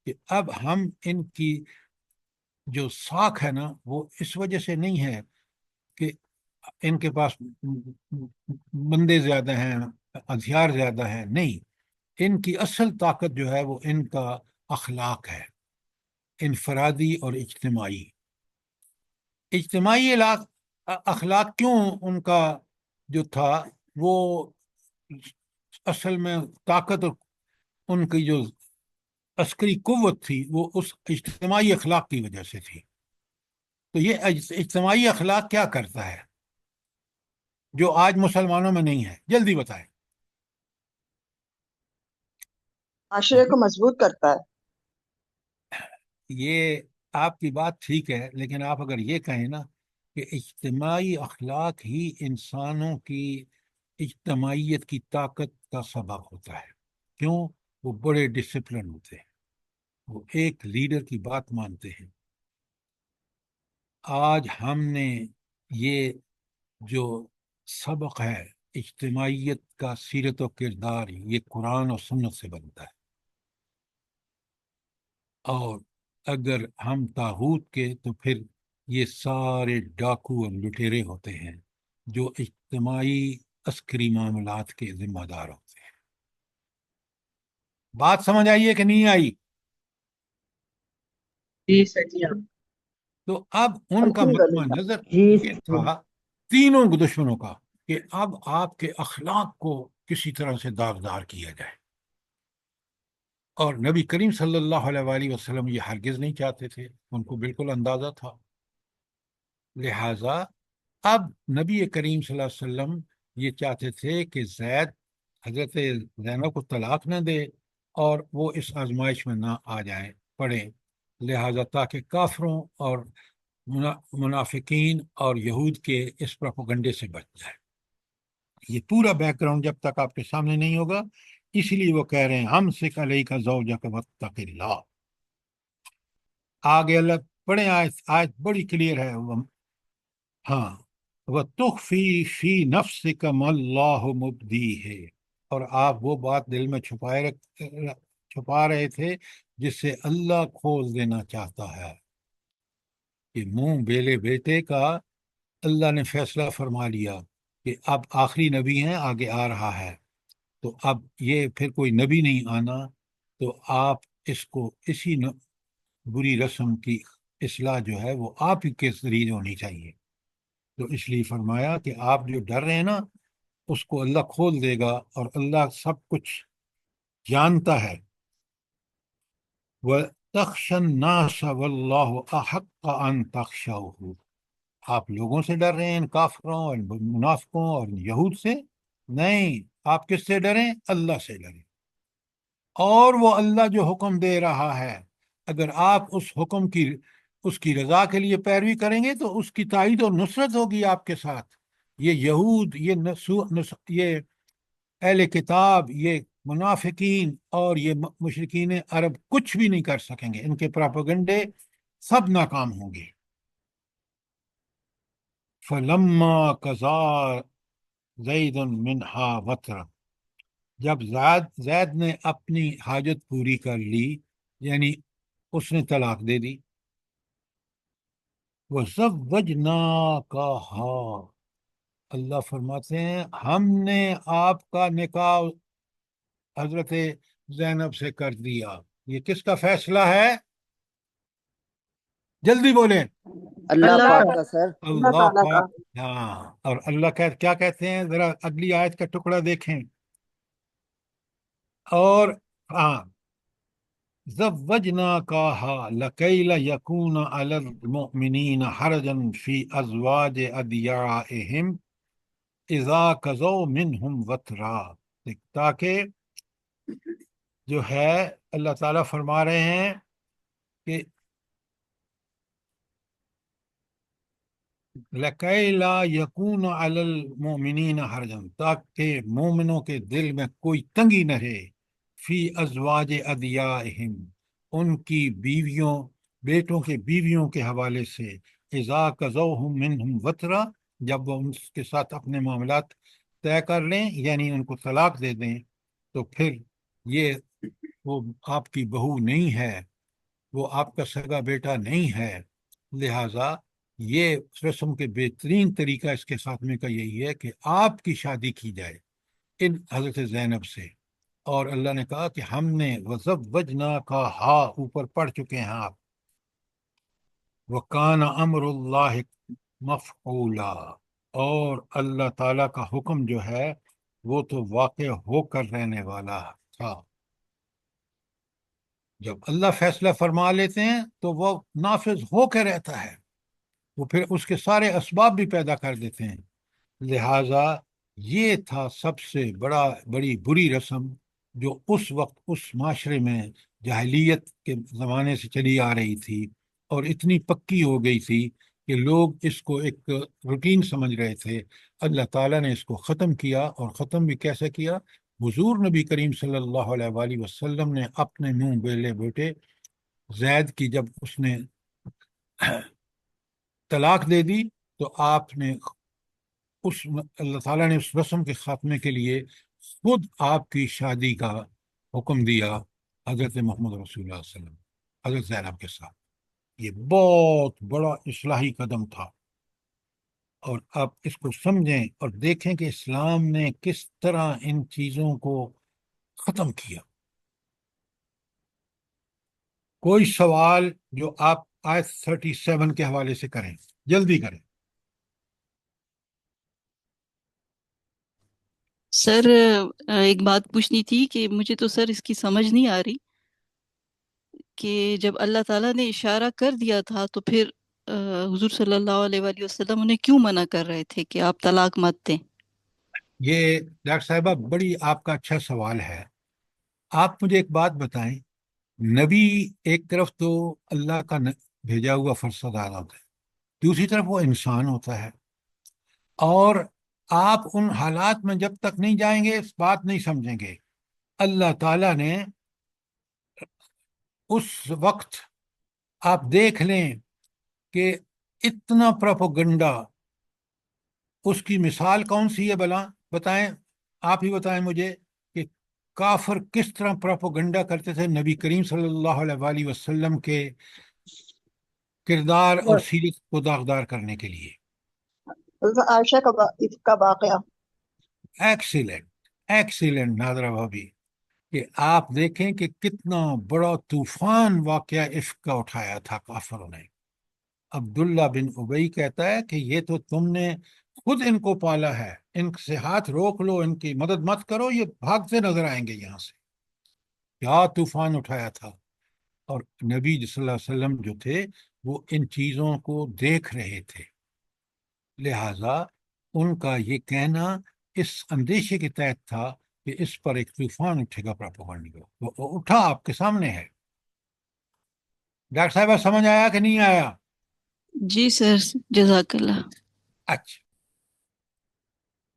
Speaker 1: کہ اب ہم ان کی جو ساکھ ہے نا وہ اس وجہ سے نہیں ہے کہ ان کے پاس بندے زیادہ ہیں، ہتھیار زیادہ ہیں، نہیں، ان کی اصل طاقت جو ہے وہ ان کا اخلاق ہے، انفرادی اور اجتماعی۔ اجتماعی اخلاق کیوں ان کا جو تھا وہ اصل میں طاقت اور ان کی جو عسکری قوت تھی وہ اس اجتماعی اخلاق کی وجہ سے تھی۔ تو یہ اجتماعی اخلاق کیا کرتا ہے جو آج مسلمانوں میں نہیں ہے؟ جلدی بتائیں۔
Speaker 3: معاشرے کو مضبوط کرتا ہے۔
Speaker 1: یہ آپ کی بات ٹھیک ہے، لیکن آپ اگر یہ کہیں نا کہ اجتماعی اخلاق ہی انسانوں کی اجتماعیت کی طاقت کا سبب ہوتا ہے، کیوں؟ وہ بڑے ڈسپلن ہوتے ہیں، وہ ایک لیڈر کی بات مانتے ہیں۔ آج ہم نے یہ جو سبق ہے اجتماعیت کا، سیرت و کردار، یہ قرآن اور سنت سے بنتا ہے۔ اور اگر ہم طاغوت کے تو پھر یہ سارے ڈاکو اور لٹیرے ہوتے ہیں جو اجتماعی عسکری معاملات کے ذمہ دار ہوتے ہیں۔ بات سمجھ آئیے کہ نہیں آئی؟
Speaker 2: جی سچی آپ
Speaker 1: تو اب ان کا مقام
Speaker 3: الحمدللہ۔
Speaker 1: نظر
Speaker 2: جی
Speaker 1: یہ تھا تینوں دشمنوں کا کہ اب آپ کے اخلاق کو کسی طرح سے داغدار کیا جائے، اور نبی کریم صلی اللہ علیہ وآلہ وسلم یہ ہرگز نہیں چاہتے تھے، ان کو بالکل اندازہ تھا۔ لہٰذا اب نبی کریم صلی اللہ علیہ وسلم یہ چاہتے تھے کہ زید حضرت زینب کو طلاق نہ دے اور وہ اس آزمائش میں نہ آ جائیں پڑے، لہٰذا تاکہ کافروں اور منافقین اور یہود کے اس پروپیگنڈے سے بچ جائے۔ یہ پورا بیک گراؤنڈ جب تک آپ کے سامنے نہیں ہوگا، اس لیے وہ کہہ رہے ہیں ہم سے کلئی کا زوجہ کا واتق اللہ۔ آگے اللہ پڑھیں، آیت بڑی کلیئر ہے۔ ہاں، وَتُخْفِي فِي نَفْسِكَ مَا اللَّهُ مُبْدِيهِ، اور آپ وہ بات دل میں چھپا رہے تھے جس سے اللہ کھول دینا چاہتا ہے۔ کہ منہ بیلے بیٹے کا اللہ نے فیصلہ فرما لیا کہ اب آخری نبی ہیں، آگے آ رہا ہے، تو اب یہ پھر کوئی نبی نہیں آنا، تو آپ اس کو اسی بری رسم کی اصلاح جو ہے وہ آپ ہی کے ذریعے ہونی چاہیے۔ تو اس لیے فرمایا کہ آپ جو ڈر رہے ہیں نا اس کو اللہ کھول دے گا، اور اللہ سب کچھ جانتا ہے۔ وَتَخْشَى النَّاسَ وَاللَّهُ أَحَقَّ أَن تَخْشَوْهُ، آپ لوگوں سے ڈر رہے ہیں، ان کافروں اور منافقوں اور یہود سے؟ نہیں، آپ کس سے ڈریں؟ اللہ سے ڈریں، اور وہ اللہ جو حکم دے رہا ہے اگر آپ اس حکم کی، اس کی رضا کے لیے پیروی کریں گے تو اس کی تائید اور نصرت ہوگی آپ کے ساتھ۔ یہ یہود، یہ اہل کتاب، یہ منافقین اور یہ مشرکین عرب کچھ بھی نہیں کر سکیں گے، ان کے پروپیگنڈے سب ناکام ہوں گے۔ فَلَمَّا قَضَىٰ زَيْدٌ مِنْهَا وَطْرًا، جب زید نے اپنی حاجت پوری کر لی، یعنی اس نے طلاق دے دی، وَزَوَّجْنَاكَهَا، اللہ فرماتے ہیں ہم نے آپ کا نکاح حضرت زینب سے کر دیا۔ یہ کس کا فیصلہ ہے؟ جلدی بولیں۔
Speaker 5: اللہ
Speaker 2: اللہ
Speaker 5: پاک
Speaker 2: کا،
Speaker 5: کا سر۔
Speaker 3: اللہ
Speaker 1: اللہ
Speaker 3: تعالیٰ کا۔
Speaker 1: پاک، ہاں، اور اللہ کیا کہتے ہیں؟ ذرا اگلی آیت کا ٹکڑا دیکھیں۔ اور ہاں، زوجناکاها لکی لیکون علی المؤمنین حرجا فی ازواج ادعیائہم اذا قضوا منہم وطرا، تاکہ جو ہے اللہ تعالیٰ فرما رہے ہیں کہ لکی لا یکون علی المؤمنین حرجا، تاکہ مومنوں کے دل میں کوئی تنگی نہ رہے، فی ازواج ادعیائہم، ان کی بیویوں، بیٹوں کے بیویوں کے حوالے سے، اذا قضوہم منہم وطرا، جب وہ ان کے ساتھ اپنے معاملات طے کر لیں، یعنی ان کو طلاق دے دیں، تو پھر یہ وہ آپ کی بہو نہیں ہے، وہ آپ کا سگا بیٹا نہیں ہے، لہذا یہ رسم کے بہترین طریقہ اس کے خاتمے کا یہی ہے کہ آپ کی شادی کی جائے ان حضرت زینب سے، اور اللہ نے کہا کہ ہم نے وزوجنا کا ہا اوپر پڑھ چکے ہیں آپ، وکان امر اللہ مفعولا، اور اللہ تعالیٰ کا حکم جو ہے وہ تو واقع ہو کر رہنے والا تھا۔ جب اللہ فیصلہ فرما لیتے ہیں تو وہ نافذ ہو کے رہتا ہے، وہ پھر اس کے سارے اسباب بھی پیدا کر دیتے ہیں۔ لہٰذا یہ تھا سب سے بڑی بری رسم جو اس وقت اس معاشرے میں جاہلیت کے زمانے سے چلی آ رہی تھی، اور اتنی پکی ہو گئی تھی کہ لوگ اس کو ایک روٹین سمجھ رہے تھے۔ اللہ تعالیٰ نے اس کو ختم کیا، اور ختم بھی کیسے کیا؟ حضور نبی کریم صلی اللہ علیہ وآلہ وسلم نے اپنے منہ بیلے بیٹے زید کی جب اس نے طلاق دے دی تو آپ نے اللہ تعالیٰ نے اس رسم کے خاتمے کے لیے خود آپ کی شادی کا حکم دیا حضرت محمد رسول اللہ صلی اللہ علیہ وسلم حضرت زینب کے ساتھ۔ یہ بہت بڑا اصلاحی قدم تھا، اور آپ اس کو سمجھیں اور دیکھیں کہ اسلام نے کس طرح ان چیزوں کو ختم کیا۔ کوئی سوال جو آپ آیت 37 کے حوالے سے کریں، جلدی کریں۔
Speaker 8: سر ایک بات پوچھنی تھی کہ مجھے تو سر اس کی سمجھ نہیں آ رہی کہ جب اللہ تعالیٰ نے اشارہ کر دیا تھا تو پھر حضور صلی اللہ علیہ وآلہ وسلم انہیں کیوں منع کر رہے تھے کہ آپ طلاق مت دیں؟
Speaker 1: یہ ڈاکٹر صاحبہ بڑی آپ کا اچھا سوال ہے۔ آپ مجھے ایک بات بتائیں، نبی ایک طرف تو اللہ کا بھیجا ہوا فرشتہ دار ہوتا ہے، دوسری طرف وہ انسان ہوتا ہے، اور آپ ان حالات میں جب تک نہیں جائیں گے اس بات نہیں سمجھیں گے۔ اللہ تعالیٰ نے اس وقت آپ دیکھ لیں کہ اتنا پروپیگنڈا، اس کی مثال کون سی ہے بلا بتائیں، آپ ہی بتائیں مجھے کہ کافر کس طرح پروپیگنڈا کرتے تھے نبی کریم صلی اللہ علیہ وآلہ وسلم کے کردار اور سیرت کو داغدار کرنے کے لیے۔
Speaker 3: حضرت عائشہ کا واقعہ،
Speaker 1: ایکسیلنٹ ناظرہ بھابی، کہ آپ دیکھیں کہ کتنا بڑا طوفان واقعہ عفق کا اٹھایا تھا کافروں نے۔ عبداللہ بن ابی کہتا ہے کہ یہ تو تم نے خود ان کو پالا ہے، ان سے ہاتھ روک لو، ان کی مدد مت کرو، یہ بھاگتے نظر آئیں گے یہاں سے۔ کیا طوفان اٹھایا تھا، اور نبی صلی اللہ علیہ وسلم جو تھے وہ ان چیزوں کو دیکھ رہے تھے، لہٰذا ان کا یہ کہنا اس اندیشے کے تحت تھا کہ اس پر ایک طوفان اٹھے گا پروپیگنڈے کا، وہ اٹھا، آپ کے سامنے ہے۔ ڈاکٹر صاحبہ سمجھ آیا کہ نہیں آیا؟
Speaker 8: جی سر، جزاک اللہ۔
Speaker 1: اچھا،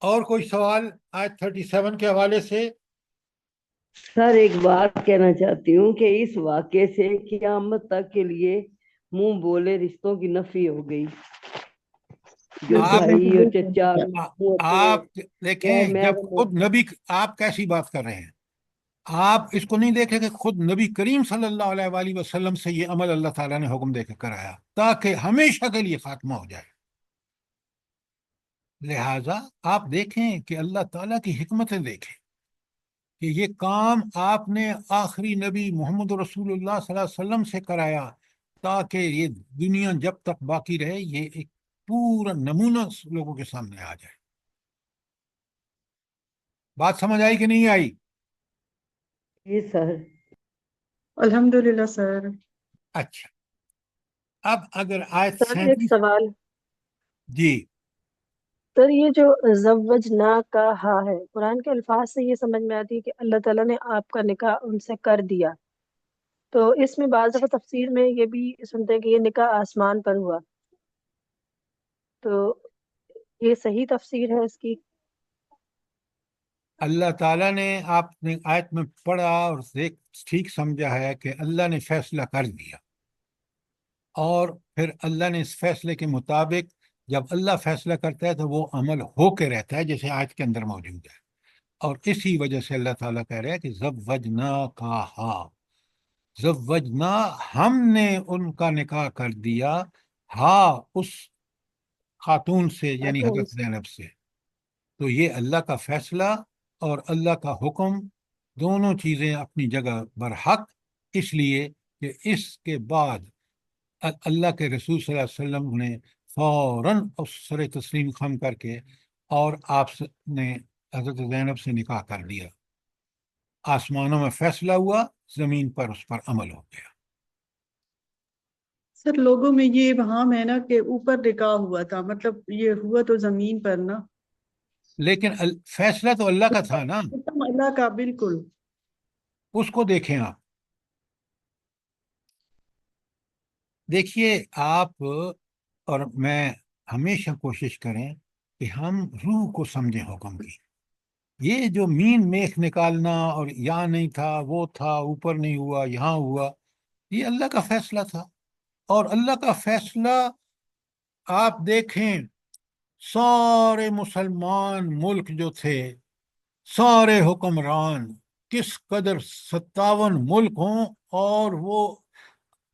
Speaker 1: اور کوئی سوال آج 37 کے حوالے سے؟
Speaker 9: سر ایک بات کہنا چاہتی ہوں کہ اس واقعے سے قیامت تک کے لیے منہ بولے رشتوں کی نفی ہو گئی، جو بھائی اور چچا
Speaker 1: آپ دیکھیں، جب خود نبی، آپ کیسی بات کر رہے ہیں؟ آپ اس کو نہیں دیکھیں کہ خود نبی کریم صلی اللہ علیہ وآلہ وسلم سے یہ عمل اللہ تعالیٰ نے حکم دے کے کرایا تاکہ ہمیشہ کے لیے خاتمہ ہو جائے۔ لہٰذا آپ دیکھیں کہ اللہ تعالیٰ کی حکمتیں دیکھیں کہ یہ کام آپ نے آخری نبی محمد رسول اللہ صلی اللہ علیہ وسلم سے کرایا تاکہ یہ دنیا جب تک باقی رہے یہ ایک پورا نمونہ لوگوں کے سامنے آ جائے۔ بات سمجھ آئی کہ نہیں آئی؟
Speaker 9: جی سر۔
Speaker 2: الحمدللہ سر۔
Speaker 1: اچھا، اب اگر آیت
Speaker 6: سر ایک سوال،
Speaker 1: جی،
Speaker 6: سر یہ جو زوجنا کا ہا ہے، قرآن کے الفاظ سے یہ سمجھ میں آتی ہے کہ اللہ تعالیٰ نے آپ کا نکاح ان سے کر دیا، تو اس میں بعض دفعہ تفسیر میں یہ بھی سنتے ہیں کہ یہ نکاح آسمان پر ہوا، تو یہ صحیح تفسیر ہے اس کی؟
Speaker 1: اللہ تعالیٰ نے، آپ نے آیت میں پڑھا اور ٹھیک سمجھا ہے کہ اللہ نے فیصلہ کر دیا، اور پھر اللہ نے اس فیصلے کے مطابق جب اللہ فیصلہ کرتا ہے تو وہ عمل ہو کے رہتا ہے جیسے آیت کے اندر موجود ہے، اور اسی وجہ سے اللہ تعالیٰ کہہ رہا ہے کہ زوجنا کا ہا، زوجنا، ہم نے ان کا نکاح کر دیا، ہا، اس خاتون سے یعنی
Speaker 6: خاتون
Speaker 1: حضرت زینب سے. تو یہ اللہ کا فیصلہ اور اللہ کا حکم دونوں چیزیں اپنی جگہ برحق، اس لیے کہ اس کے بعد اللہ کے رسول صلی اللہ علیہ وسلم نے فوراً سر تسلیم خم کر کے اور آپ نے حضرت زینب سے نکاح کر دیا. آسمانوں میں فیصلہ ہوا، زمین پر اس پر عمل ہو گیا.
Speaker 6: سر لوگوں میں یہ ابہام ہے نا کہ اوپر نکاح ہوا تھا، مطلب یہ ہوا تو زمین پر نا،
Speaker 1: لیکن فیصلہ تو اللہ کا تھا نا.
Speaker 6: حکم اللہ کا بالکل.
Speaker 1: اس کو دیکھیں آپ، دیکھیے آپ اور میں ہمیشہ کوشش کریں کہ ہم روح کو سمجھیں حکم کی. یہ جو مین میخ نکالنا اور یہاں نہیں تھا، وہ تھا، اوپر نہیں ہوا، یہاں ہوا، یہ اللہ کا فیصلہ تھا. اور اللہ کا فیصلہ آپ دیکھیں، سارے مسلمان ملک جو تھے، سارے حکمران، کس قدر 57 ملک ہوں اور وہ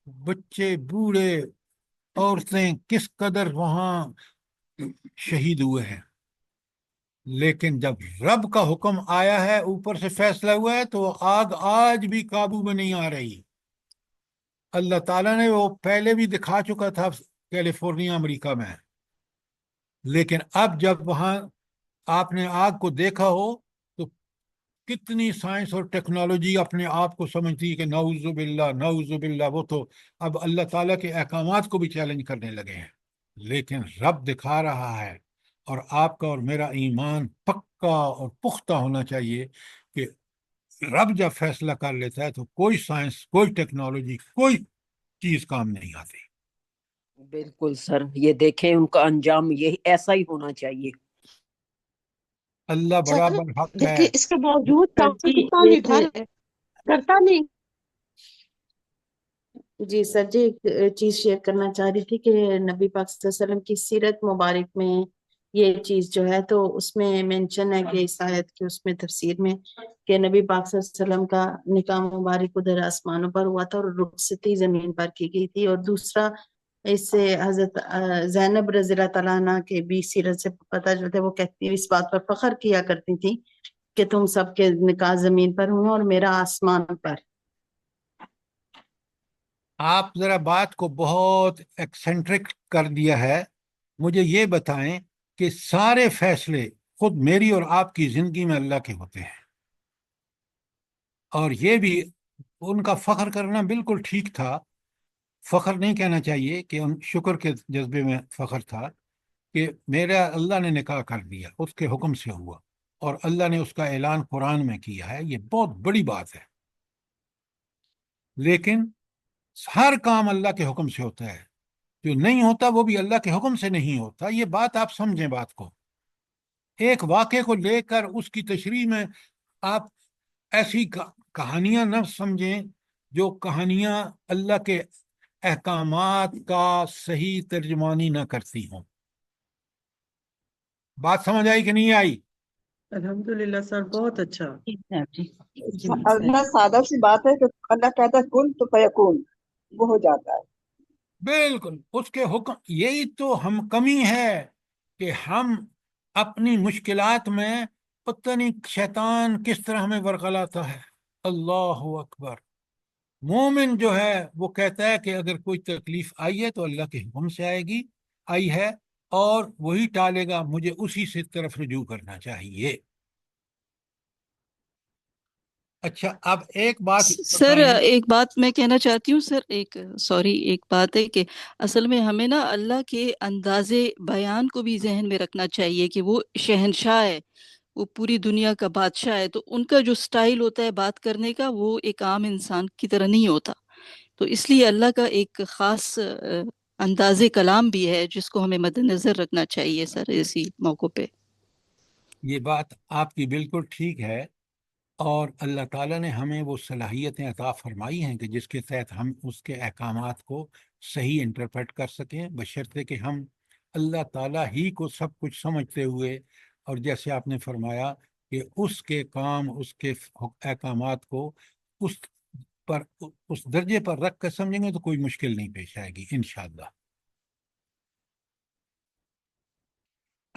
Speaker 1: بچے بوڑھے عورتیں کس قدر وہاں شہید ہوئے ہیں، لیکن جب رب کا حکم آیا ہے، اوپر سے فیصلہ ہوا ہے، تو آگ آج بھی قابو میں نہیں آ رہی. اللہ تعالیٰ نے وہ پہلے بھی دکھا چکا تھا کیلیفورنیا امریکہ میں، لیکن اب جب وہاں آپ نے آگ کو دیکھا ہو تو کتنی سائنس اور ٹیکنالوجی اپنے آپ کو سمجھتی ہے کہ نعوذ باللہ نعوذ باللہ، وہ تو اب اللہ تعالیٰ کے احکامات کو بھی چیلنج کرنے لگے ہیں. لیکن رب دکھا رہا ہے، اور آپ کا اور میرا ایمان پکا اور پختہ ہونا چاہیے کہ رب جب فیصلہ کر لیتا ہے تو کوئی سائنس، کوئی ٹیکنالوجی، کوئی چیز کام نہیں آتی.
Speaker 10: بالکل سر، یہ دیکھیں ان کا انجام یہی ایسا ہی ہونا چاہیے.
Speaker 1: اللہ بڑا
Speaker 3: سر
Speaker 1: برحق ہے.
Speaker 3: دیکھیے اس کے باوجود
Speaker 2: سر جی
Speaker 3: پاکستان
Speaker 2: ایک
Speaker 3: ادھر ہے، کرتا نہیں.
Speaker 2: جی سر جی ایک چیز شیئر کرنا چاہ رہی تھی کہ نبی پاک صلی اللہ علیہ وسلم کی سیرت مبارک میں یہ چیز جو ہے تو اس میں مینشن ہے کہ اس آیت کی اس میں تفسیر میں کہ نبی پاک صلی اللہ علیہ وسلم کا نکاح مبارک ادھر آسمانوں پر ہوا تھا اور رخصتی زمین پر کی گئی تھی. اور دوسرا اس سے حضرت زینب رضی اللہ تعالیٰ عنہ کے بھی سیرت سے پتہ چلتا ہے، وہ کہتی اس بات پر فخر کیا کرتی تھی کہ تم سب کے نکاح زمین پر ہوں اور میرا آسمان پر.
Speaker 1: آپ ذرا بات کو بہت ایکسنٹرک کر دیا ہے. مجھے یہ بتائیں کہ سارے فیصلے خود میری اور آپ کی زندگی میں اللہ کے ہوتے ہیں، اور یہ بھی ان کا فخر کرنا بالکل ٹھیک تھا. فخر نہیں کہنا چاہیے، کہ ان شکر کے جذبے میں فخر تھا کہ میرا اللہ نے نکاح کر دیا، اس کے حکم سے ہوا، اور اللہ نے اس کا اعلان قرآن میں کیا ہے. یہ بہت بڑی بات ہے. لیکن ہر کام اللہ کے حکم سے ہوتا ہے، جو نہیں ہوتا وہ بھی اللہ کے حکم سے نہیں ہوتا. یہ بات آپ سمجھیں. بات کو ایک واقعے کو لے کر اس کی تشریح میں آپ ایسی کہانیاں نہ سمجھیں جو کہانیاں اللہ کے احکامات کا صحیح ترجمانی نہ کرتی ہوں. بات سمجھ آئی کہ نہیں آئی؟
Speaker 6: الحمدللہ سر بہت اچھا.
Speaker 11: اللہ سادہ سی بات ہے کہ اللہ کہتا ہے کن تو فیکون، وہ ہو جاتا ہے.
Speaker 1: بالکل اس کے حکم. یہی تو ہم کمی ہے کہ ہم اپنی مشکلات میں پتہ نہیں شیطان کس طرح ہمیں ورغلاتا ہے. اللہ اکبر. مومن جو ہے وہ کہتا ہے کہ اگر کوئی تکلیف آئی ہے تو اللہ کے حکم سے آئی ہے، اور وہی ٹالے گا، مجھے اسی سے طرف رجوع کرنا چاہیے. اچھا اب ایک بات
Speaker 8: سر ایک بات میں کہنا چاہتی ہوں سر، ایک بات ہے کہ اصل میں ہمیں نا اللہ کے انداز بیان کو بھی ذہن میں رکھنا چاہیے کہ وہ شہنشاہ ہے، وہ پوری دنیا کا بادشاہ ہے، تو ان کا جو سٹائل ہوتا ہے بات کرنے کا وہ ایک عام انسان کی طرح نہیں ہوتا. تو اس لیے اللہ کا ایک خاص انداز کلام بھی ہے جس کو ہمیں مد نظر رکھنا چاہیے سر اسی موقع پہ.
Speaker 1: یہ بات آپ کی بالکل ٹھیک ہے، اور اللہ تعالیٰ نے ہمیں وہ صلاحیتیں عطا فرمائی ہیں کہ جس کے تحت ہم اس کے احکامات کو صحیح انٹرپریٹ کر سکیں، بشرطے کہ ہم اللہ تعالیٰ ہی کو سب کچھ سمجھتے ہوئے، اور جیسے آپ نے فرمایا کہ اس کے کام، اس کے احکامات کو اس درجے پر رکھ کر سمجھیں گے تو کوئی مشکل نہیں پیش آئے گی انشاءاللہ.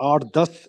Speaker 12: 8-10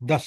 Speaker 1: 10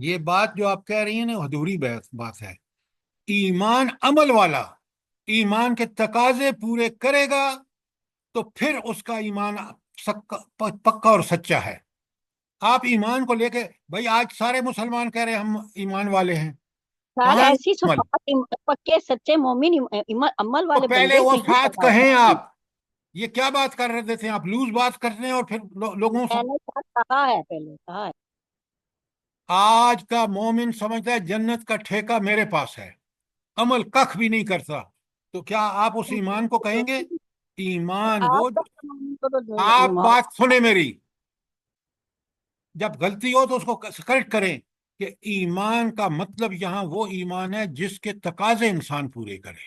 Speaker 1: یہ بات جو آپ کہہ رہی ہیں نا ادھوری بات ہے. ایمان عمل والا ایمان کے تقاضے پورے کرے گا تو پھر اس کا ایمان پکا اور سچا ہے. آپ ایمان کو لے کے بھائی آج سارے مسلمان کہہ رہے ہیں ہم ایمان والے ہیں،
Speaker 5: سر
Speaker 1: کہاں ہے
Speaker 5: ایسی
Speaker 1: عمل؟
Speaker 5: صفات پکے سچے مومن عمل
Speaker 1: تو
Speaker 5: والے
Speaker 1: پہلے
Speaker 5: بندے
Speaker 1: وہ
Speaker 5: کی ہی
Speaker 1: ساتھ
Speaker 5: صفات
Speaker 1: کہیں.
Speaker 5: ہے۔
Speaker 1: آپ یہ کیا بات کر رہے تھے؟ آپ لوز بات کرتے ہیں اور پھر لوگوں سے.
Speaker 5: میں نے سر کہا ہے، پہلے کہا ہے۔
Speaker 1: آج کا مومن سمجھتا ہے جنت کا ٹھیکہ میرے پاس ہے، عمل کخ بھی نہیں کرتا. تو کیا آپ اس ایمان کو کہیں گے ایمان؟ وہ
Speaker 5: آج تک کے مومن کو تو
Speaker 1: آپ بات سنیں میری، جب غلطی ہو تو اس کو کریکٹ کریں کہ ایمان کا مطلب یہاں وہ ایمان ہے جس کے تقاضے انسان پورے کرے.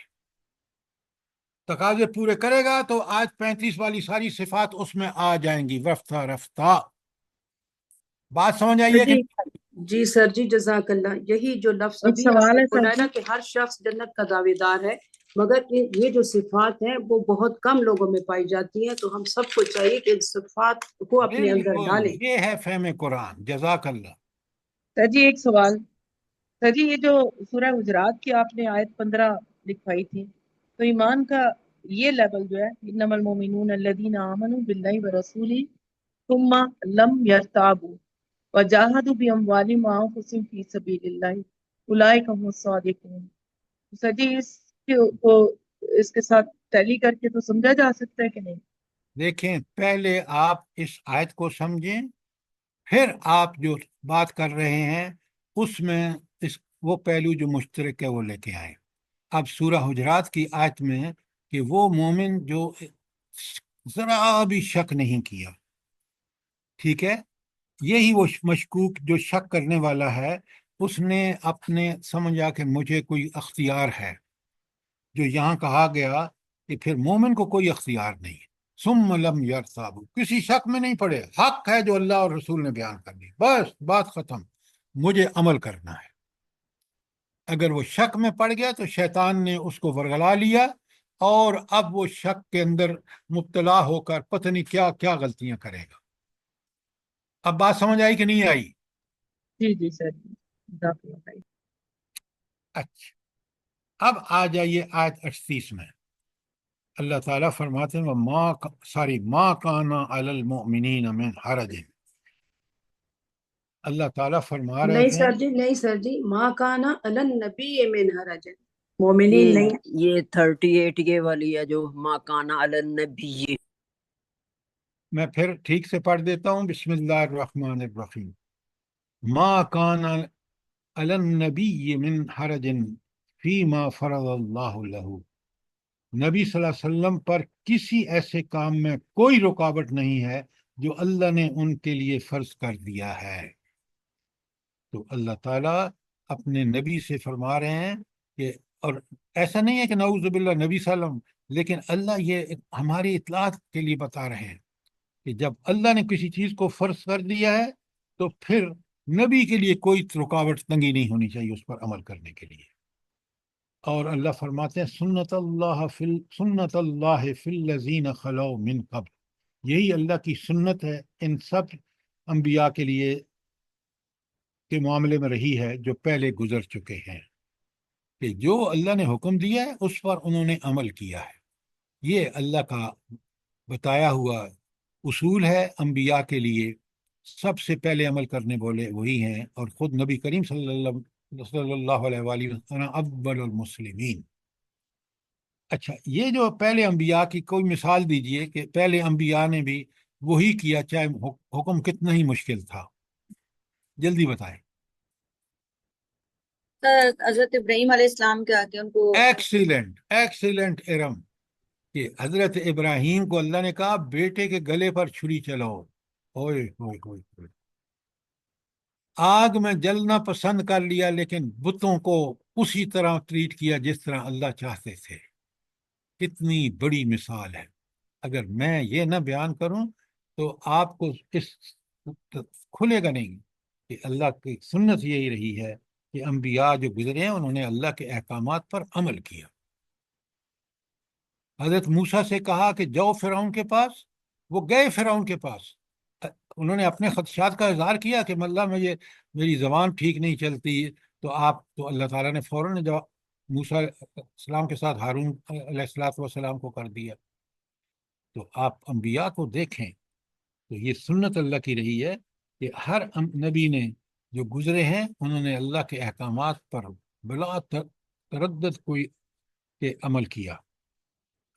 Speaker 1: تقاضے پورے کرے گا تو آج 35 والی ساری صفات اس میں آ جائیں گی رفتہ رفتہ. بات سمجھ آئیے کہ
Speaker 2: جی
Speaker 6: جی سر جی، جزاک اللہ. یہی جو لفظ
Speaker 2: ایک
Speaker 6: ابھی آپ
Speaker 2: سوال
Speaker 6: نے
Speaker 2: ہے
Speaker 6: بولا
Speaker 2: سر
Speaker 6: ہے نا
Speaker 2: جی.
Speaker 6: کہ ہر شخص جنت کا دعوے دار ہے، مگر یہ جو صفات ہیں وہ بہت کم لوگوں میں پائی جاتی ہیں، تو ہم سب کو چاہیے کہ ان صفات کو اپنے اندر
Speaker 1: بالکل
Speaker 6: ڈالیں.
Speaker 1: یہ ہے فہم قرآن. جزاک اللہ.
Speaker 2: سر جی ایک سوال. سر جی یہ جو سورہ حجرات کی آپ نے آیت 15 لکھوائی تھی، تو ایمان کا یہ لیول جو ہے انما المؤمنون الذین آمنوا باللہ ورسولہ ثم لم یرتابوا وجاہدوا باموالہم وانفسہم فی سبیل اللہ اولئک هم الصادقون. سر جی اس کے ساتھ ٹیلی کر کے تو سمجھا جا سکتا ہے کہ نہیں؟
Speaker 1: دیکھیں پہلے آپ اس آیت کو سمجھیں، پھر آپ جو بات کر رہے ہیں اس میں وہ پہلو جو مشترک ہے وہ لے کے آئیں. اب سورہ حجرات کی آیت میں کہ وہ مومن جو ذرا بھی شک نہیں کیا، ٹھیک ہے، یہی وہ مشکوک جو شک کرنے والا ہے، اس نے اپنے سمجھا کہ مجھے کوئی اختیار ہے. جو یہاں کہا گیا کہ پھر مومن کو کوئی اختیار نہیں ہے. ثم لم یرتابوا، کسی شک میں نہیں پڑے، حق ہے جو اللہ اور رسول نے بیان کر دی، بس بات ختم، مجھے عمل کرنا ہے. اگر وہ شک میں پڑ گیا تو شیطان نے اس کو ورگلا لیا، اور اب وہ شک کے اندر مبتلا ہو کر پتہ نہیں کیا کیا غلطیاں کرے گا. اب بات سمجھ آئی کہ نہیں آئی؟
Speaker 2: جی جی سر جی، جزاک اللہ خیر.
Speaker 1: اچھا، اب آ جائیے آیت 38 میں. اللہ تعالیٰ فرماتے ہیں ما کان علی المؤمنین من حرج. اللہ تعالیٰ فرما رہے
Speaker 6: نہیں
Speaker 1: تھے
Speaker 6: سر جی، نہیں سر جی، ما کان علی النبی من حرج، مومنین
Speaker 10: یہ
Speaker 6: نہیں.
Speaker 10: یہ 38 یہ والی ہے جو ما کان علی النبی.
Speaker 1: میں پھر ٹھیک سے پڑھ دیتا ہوں. بسم اللہ الرحمن الرحیم. ما کان علی النبی من حرج فیما فرض اللہ لہ. نبی صلی اللہ علیہ وسلم پر کسی ایسے کام میں کوئی رکاوٹ نہیں ہے جو اللہ نے ان کے لیے فرض کر دیا ہے. تو اللہ تعالیٰ اپنے نبی سے فرما رہے ہیں کہ، اور ایسا نہیں ہے کہ نعوذ باللہ نبی صلی اللہ علیہ وسلم، لیکن اللہ یہ ہماری اطلاعات کے لیے بتا رہے ہیں کہ جب اللہ نے کسی چیز کو فرض کر دیا ہے تو پھر نبی کے لیے کوئی رکاوٹ تنگی نہیں ہونی چاہیے اس پر عمل کرنے کے لیے. اور اللہ فرماتے ہیں سنت اللہ فی الذین خلو من قبل. یہی اللہ کی سنت ہے ان سب انبیاء کے لیے کے معاملے میں رہی ہے جو پہلے گزر چکے ہیں، کہ جو اللہ نے حکم دیا ہے اس پر انہوں نے عمل کیا ہے. یہ اللہ کا بتایا ہوا اصول ہے انبیاء کے لیے. سب سے پہلے عمل کرنے والے وہی ہیں، اور خود نبی کریم صلی اللہ علیہ وآلہ وسلم اول المسلمین. اچھا، یہ جو پہلے انبیاء کی کوئی مثال دیجئے کہ پہلے انبیاء نے بھی وہی کیا چاہے حکم کتنا ہی مشکل تھا، جلدی بتائیں.
Speaker 4: حضرت ابراہیم علیہ السلام کے آگے ان کو
Speaker 1: ایکسیلنٹ ارم، کہ حضرت ابراہیم کو اللہ نے کہا بیٹے کے گلے پر چھری چلاؤ. اوئے ہوئے ہوئے ہوئے، آگ میں جلنا پسند کر لیا لیکن بتوں کو اسی طرح ٹریٹ کیا جس طرح اللہ چاہتے تھے. کتنی بڑی مثال ہے. اگر میں یہ نہ بیان کروں تو آپ کو اس کھلے گا نہیں کہ اللہ کی سنت یہی رہی ہے کہ انبیاء جو گزرے ہیں انہوں نے اللہ کے احکامات پر عمل کیا. حضرت موسیٰ سے کہا کہ جاؤ فرعون کے پاس، وہ گئے فرعون کے پاس. انہوں نے اپنے خدشات کا اظہار کیا کہ اللہ مجھے میری زبان ٹھیک نہیں چلتی، تو اللہ تعالیٰ نے فوراً جواب موسیٰ علیہ السلام کے ساتھ ہارون علیہ السلام کو کر دیا۔ تو آپ انبیاء کو دیکھیں تو یہ سنت اللہ کی رہی ہے کہ ہر نبی نے جو گزرے ہیں انہوں نے اللہ کے احکامات پر بلا تردد کوئی کے عمل کیا۔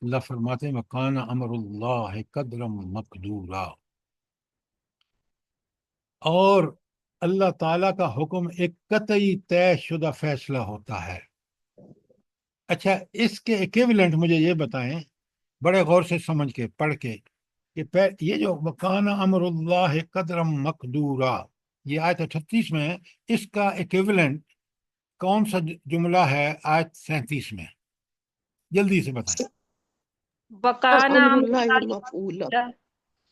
Speaker 1: اللہ فرماتے ہیں وَكَانَ أَمْرُ اللَّهِ قَدْرًا مَقْدُورًا، اور اللہ تعالیٰ کا حکم ایک قطعی طے شدہ فیصلہ ہوتا ہے۔ اچھا، اس کے ایکویلنٹ مجھے یہ بتائیں بڑے غور سے سمجھ کے پڑھ کے کہ یہ جو وَكَانَ أَمْرُ اللَّهِ قَدْرًا مَقْدُورًا یہ آیت 38 میں ہے، اس کا ایکویلنٹ کون سا جملہ ہے آیت 37 میں؟ جلدی سے بتائیں۔
Speaker 7: وکانا
Speaker 3: امر
Speaker 7: امر
Speaker 3: اللہ
Speaker 7: اللہ
Speaker 3: مفعولا،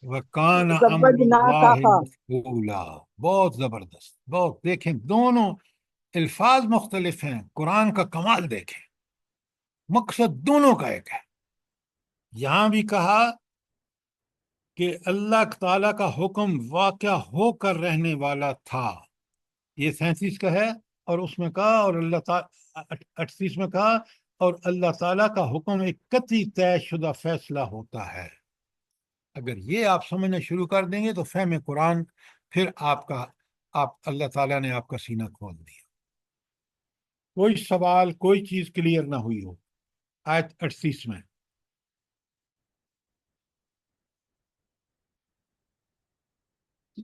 Speaker 1: وَكَانَ أَمْرُ
Speaker 11: زوجنا
Speaker 1: اللَّهِ
Speaker 11: کافا،
Speaker 1: مَفْعُولًا، بہت زبردست، بہت، دیکھیں دونوں الفاظ مختلف ہیں، قرآن کا کمال دیکھیں، مقصد دونوں کا ایک ہے۔ یہاں بھی کہا کہ اللہ تعالیٰ کا حکم واقع ہو کر رہنے والا تھا، یہ 37 کا ہے، اور اس میں کہا اور اللہ تعالیٰ 38 میں کہا اور اللہ تعالیٰ کا حکم ایک قطعی طے شدہ فیصلہ ہوتا ہے۔ اگر یہ آپ سمجھنا شروع کر دیں گے تو فہم قرآن پھر آپ اللہ تعالیٰ نے آپ کا سینہ کھول دیا، کوئی سوال کوئی چیز کلیئر نہ ہوئی ہو۔ آیت 38 میں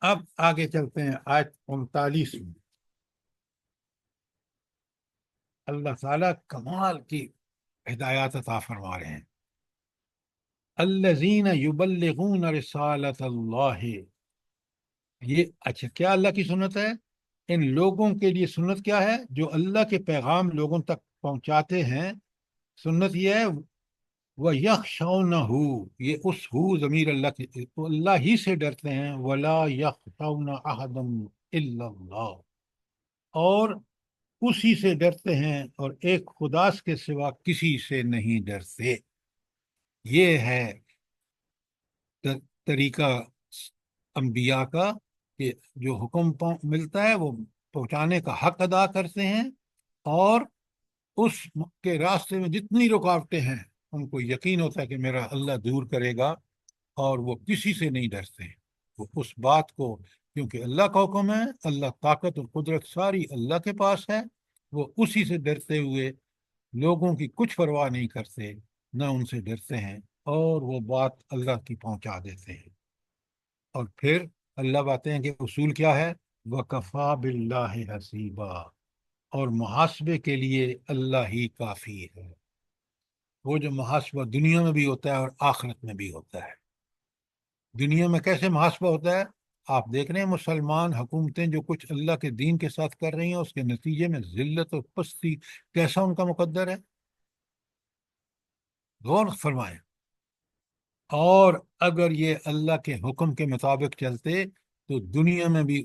Speaker 1: اب آگے چلتے ہیں آیت 39 میں۔ اللہ تعالیٰ کمال کی ہدایات عطا فرما رہے ہیں۔ الذین یبلغون رسالۃ اللہ، یہ اچھا کیا اللہ کی سنت ہے؟ ان لوگوں کے لیے سنت کیا ہے؟ جو اللہ کے پیغام لوگوں تک پہنچاتے ہیں، سنت یہ ہے وَيَخْشَوْنَهُ، یہ اس ہو ضمیر اللہ کی، اللہ ہی سے ڈرتے ہیں، وَلَا يَخْشَوْنَ أَحَدًا إِلَّا اللَّهُ، اور اسی سے ڈرتے ہیں اور ایک خدا کے سوا کسی سے نہیں ڈرتے۔ یہ ہے طریقہ انبیاء کا کہ جو حکم ملتا ہے وہ پہنچانے کا حق ادا کرتے ہیں، اور اس کے راستے میں جتنی رکاوٹیں ہیں ان کو یقین ہوتا ہے کہ میرا اللہ دور کرے گا، اور وہ کسی سے نہیں ڈرتے ہیں۔ وہ اس بات کو، کیونکہ اللہ کا حکم ہے، اللہ طاقت اور قدرت ساری اللہ کے پاس ہے، وہ اسی سے ڈرتے ہوئے لوگوں کی کچھ پرواہ نہیں کرتے، نہ ان سے ڈرتے ہیں، اور وہ بات اللہ کی پہنچا دیتے ہیں۔ اور پھر اللہ باتیں ہیں کہ اصول کیا ہے؟ وَكَفَى بِاللَّهِ حَسِيبًا، اور محاسبے کے لیے اللہ ہی کافی ہے۔ وہ جو محاسبہ دنیا میں بھی ہوتا ہے اور آخرت میں بھی ہوتا ہے۔ دنیا میں کیسے محاسبہ ہوتا ہے؟ آپ دیکھ رہے ہیں مسلمان حکومتیں جو کچھ اللہ کے دین کے ساتھ کر رہی ہیں، اس کے نتیجے میں ذلت اور پستی کیسا ان کا مقدر ہے، غور فرمائیں۔ اور اگر یہ اللہ کے حکم کے مطابق چلتے تو دنیا میں بھی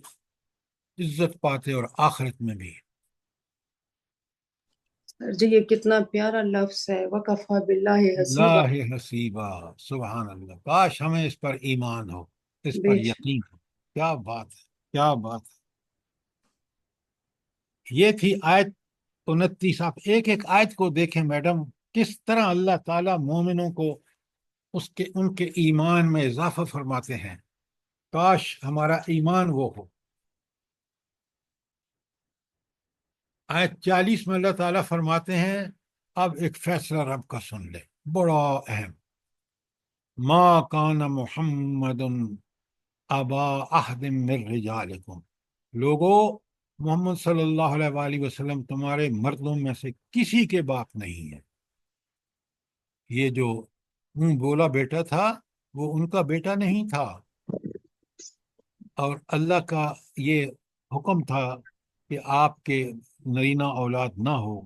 Speaker 1: عزت پاتے اور آخرت میں بھی۔
Speaker 6: سر جی یہ کتنا پیارا لفظ ہے، وَكَفَى بِاللَّهِ حَسِيبًا۔
Speaker 1: اللہ حسیبہ، سبحان اللہ، کاش ہمیں اس پر ایمان ہو، اس پر
Speaker 6: بے شک۔
Speaker 1: یقین ہو۔ کیا بات ہے، کیا بات ہے۔ یہ تھی آیت 29۔ آپ ایک ایک آیت کو دیکھیں میڈم، کس طرح اللہ تعالیٰ مومنوں کو ان کے ایمان میں اضافہ فرماتے ہیں۔ کاش ہمارا ایمان وہ ہو۔ آیت 40 میں اللہ تعالیٰ فرماتے ہیں اب ایک فیصلہ رب کا سن لے، بڑا اہم۔ ما کان محمد ابا احد من رجالکم، لوگو محمد صلی اللہ علیہ وآلہ وسلم تمہارے مردوں میں سے کسی کے باپ نہیں ہے۔ یہ جو منہ بولا بیٹا تھا وہ ان کا بیٹا نہیں تھا، اور اللہ کا یہ حکم تھا کہ آپ کے نرینہ اولاد نہ ہو۔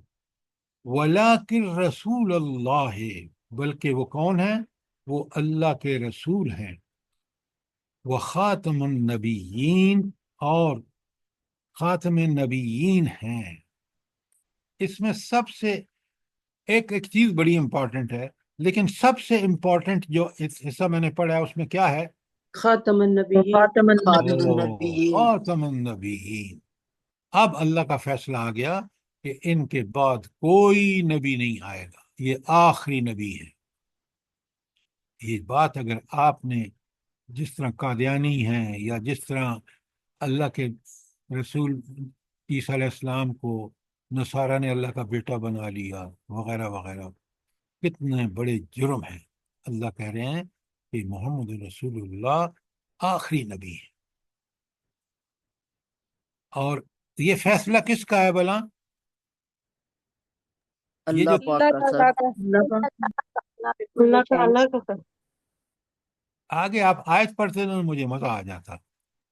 Speaker 1: ولیکن رسول اللہ، بلکہ وہ کون ہیں؟ وہ اللہ کے رسول ہیں، وخاتم النبیین، اور خاتم نبیین ہیں۔ اس میں سب سے ایک چیز بڑی امپورٹنٹ ہے، لیکن سب سے امپورٹنٹ جو حصہ میں نے پڑھا ہے اس میں کیا ہے؟
Speaker 6: خاتم النبیین
Speaker 2: خاتم
Speaker 10: خاتم
Speaker 2: النبی
Speaker 10: النبیین
Speaker 1: خاتم النبیین۔ اب اللہ کا فیصلہ آ گیا کہ ان کے بعد کوئی نبی نہیں آئے گا، یہ آخری نبی ہے۔ یہ بات اگر آپ نے جس طرح قادیانی ہیں یا جس طرح اللہ کے رسول عیسیٰ علیہ السلام کو نصارہ نے اللہ کا بیٹا بنا لیا وغیرہ وغیرہ، کتنے بڑے جرم ہیں۔ اللہ کہہ رہے ہیں کہ محمد رسول اللہ آخری نبی ہے۔ اور یہ فیصلہ کس کا ہے بھلا؟ یہ جو
Speaker 10: اللہ پاک
Speaker 7: اللہ
Speaker 10: کا سر
Speaker 7: تعالیٰ کا
Speaker 3: اللہ کا اللہ کا سر۔
Speaker 1: آگے آپ آیت پڑھتے تو مجھے مزہ آ جاتا۔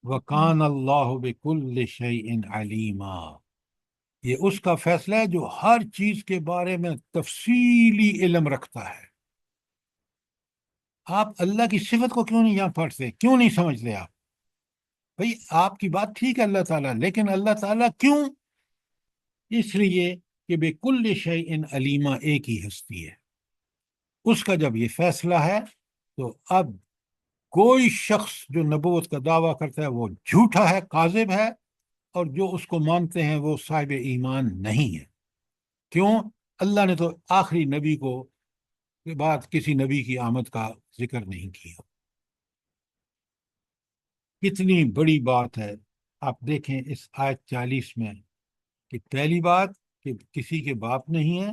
Speaker 1: وَكَانَ اللَّهُ بِكُلِّ شَيْءٍ عَلِيمًا، یہ اس کا فیصلہ ہے جو ہر چیز کے بارے میں تفصیلی علم رکھتا ہے۔ آپ اللہ کی صفت کو کیوں نہیں یہاں پڑھتے، کیوں نہیں سمجھتے آپ؟ بھئی آپ کی بات ٹھیک ہے اللہ تعالیٰ، لیکن اللہ تعالیٰ کیوں؟ اس لیے کہ بِكُلِّ شَيْءٍ عَلِيمًا ایک ہی ہستی ہے۔ اس کا جب یہ فیصلہ ہے تو اب کوئی شخص جو نبوت کا دعویٰ کرتا ہے وہ جھوٹا ہے، کاذب ہے، اور جو اس کو مانتے ہیں وہ صاحب ایمان نہیں ہے۔ کیوں؟ اللہ نے تو آخری نبی کو کے بعد کسی نبی کی آمد کا ذکر نہیں کیا۔ کتنی بڑی بات ہے۔ آپ دیکھیں اس آیت 40 میں کہ پہلی بات کہ کسی کے باپ نہیں ہے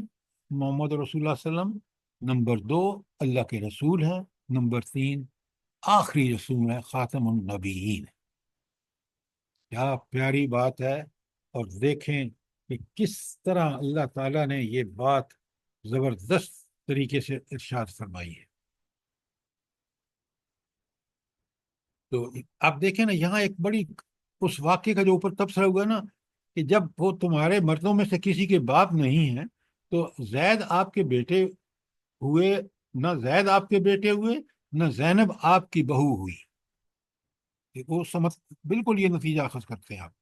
Speaker 1: محمد رسول اللہ صلی اللہ علیہ وسلم، نمبر 2 اللہ کے رسول ہیں، نمبر 3 آخری رسول ہے، خاتم النبیین۔ کیا پیاری بات ہے۔ اور دیکھیں کہ کس طرح اللہ تعالیٰ نے یہ بات زبردست طریقے سے ارشاد فرمائی ہے۔ تو آپ دیکھیں نا، یہاں ایک بڑی اس واقعے کا جو اوپر تبصرہ ہوا نا کہ جب وہ تمہارے مردوں میں سے کسی کے باپ نہیں ہیں تو زید آپ کے بیٹے ہوئے، نہ زید آپ کے بیٹے ہوئے، نہ زینب آپ کی بہو ہوئی۔ وہ سمجھ بالکل یہ نتیجہ اخذ کرتے ہیں آپ۔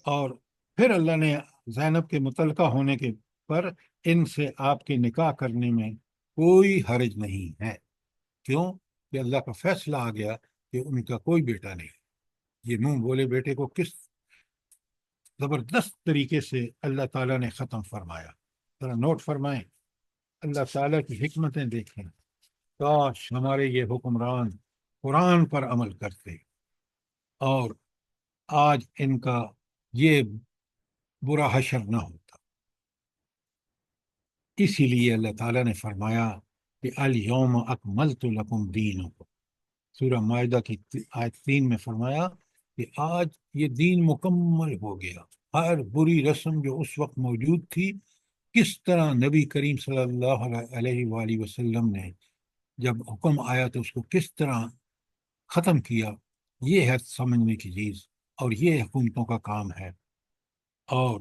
Speaker 1: اور پھر اللہ نے زینب کے متعلقہ ہونے کے پر ان سے آپ کے نکاح کرنے میں کوئی حرج نہیں ہے۔ کیوں؟ کہ اللہ کا فیصلہ آ گیا کہ ان کا کوئی بیٹا نہیں۔ یہ منہ بولے بیٹے کو کس زبردست طریقے سے اللہ تعالیٰ نے ختم فرمایا۔ ذرا نوٹ فرمائیں، اللہ تعالیٰ کی حکمتیں دیکھیں۔ کاش ہمارے یہ حکمران قرآن پر عمل کرتے اور آج ان کا یہ برا حشر نہ ہوتا۔ اسی لیے اللہ تعالیٰ نے فرمایا کہ الیوم اکملت لکم دینکم، سورہ مائدہ کی آیت 3 میں فرمایا کہ آج یہ دین مکمل ہو گیا۔ ہر بری رسم جو اس وقت موجود تھی، کس طرح نبی کریم صلی اللہ علیہ وآلہ وسلم نے جب حکم آیا تو اس کو کس طرح ختم کیا، یہ ہے سمجھنے کی چیز، اور یہ حکومتوں کا کام ہے۔ اور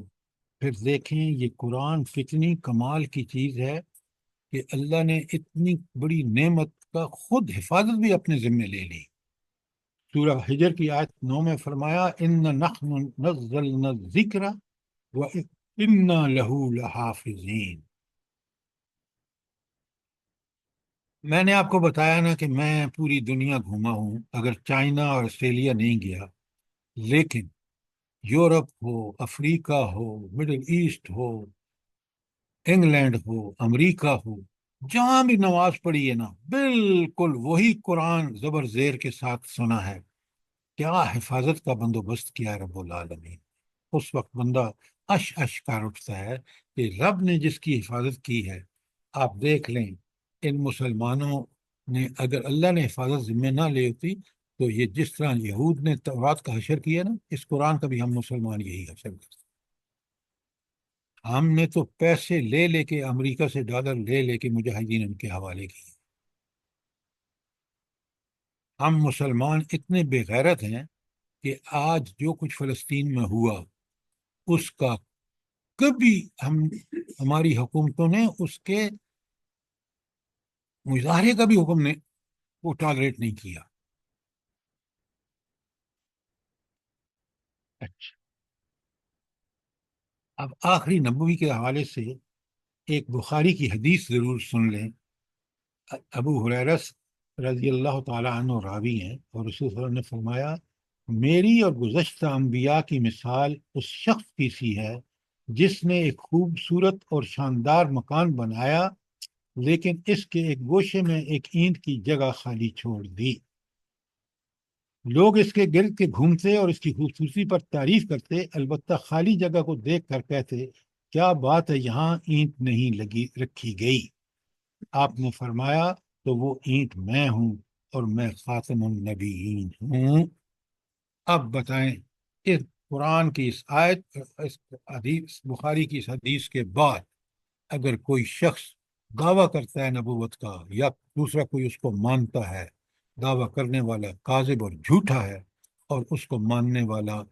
Speaker 1: پھر دیکھیں یہ قرآن کتنی کمال کی چیز ہے کہ اللہ نے اتنی بڑی نعمت کا خود حفاظت بھی اپنے ذمہ لے لی۔ سورہ حجر کی آیت 9 میں فرمایا ان نحن نزلنا الذکر وَإِنَّا لَهُ لَحَافِظِينَ۔ میں نے آپ کو بتایا نا کہ میں پوری دنیا گھوما ہوں، اگر چائنا اور آسٹریلیا نہیں گیا، لیکن یورپ ہو، افریقہ ہو، مڈل ایسٹ ہو، انگلینڈ ہو، امریکہ ہو، جہاں بھی نماز پڑھی ہے نا، بالکل وہی قرآن زبر زیر کے ساتھ سنا ہے۔ کیا حفاظت کا بندوبست کیا ہے رب العالمین۔ اس وقت بندہ اش کر اٹھتا ہے کہ رب نے جس کی حفاظت کی ہے۔ آپ دیکھ لیں ان مسلمانوں نے، اگر اللہ نے حفاظت ذمہ نہ لی ہوتی تو یہ جس طرح یہود نے تورات کا حشر کیا نا، اس قرآن کا بھی ہم مسلمان یہی حشر کرتے۔ ہم نے تو پیسے لے لے کے، امریکہ سے ڈالر لے لے کے مجاہدین ان کے حوالے کیے۔ ہم مسلمان اتنے بے غیرت ہیں کہ آج جو کچھ فلسطین میں ہوا اس کا کبھی ہماری حکومتوں نے اس کے مظاہرے کا بھی حکم نے وہ ٹالریٹ نہیں کیا۔ اچھا، اب آخری نبوی کے حوالے سے ایک بخاری کی حدیث ضرور سن لیں۔ ابو ہریرہ رضی اللہ تعالیٰ عنہ راوی ہیں، اور رسول صلی اللہ علیہ وسلم نے فرمایا میری اور گزشتہ انبیاء کی مثال اس شخص کی سی ہے جس نے ایک خوبصورت اور شاندار مکان بنایا لیکن اس کے ایک گوشے میں ایک اینٹ کی جگہ خالی چھوڑ دی۔ لوگ اس کے گرد کے گھومتے اور اس کی خوبصورتی پر تعریف کرتے، البتہ خالی جگہ کو دیکھ کر کہتے کیا بات ہے یہاں اینٹ نہیں رکھی گئی۔ آپ نے فرمایا تو وہ اینٹ میں ہوں اور میں خاتم النبیین ہوں۔ اب بتائیں اس قرآن کی اس آیت، اس حدیث بخاری کی اس حدیث کے بعد اگر کوئی شخص دعویٰ کرتا ہے نبوت کا یا دوسرا کوئی اس کو مانتا ہے، دعویٰ کرنے والا کاذب اور جھوٹا ہے اور اس کو ماننے والا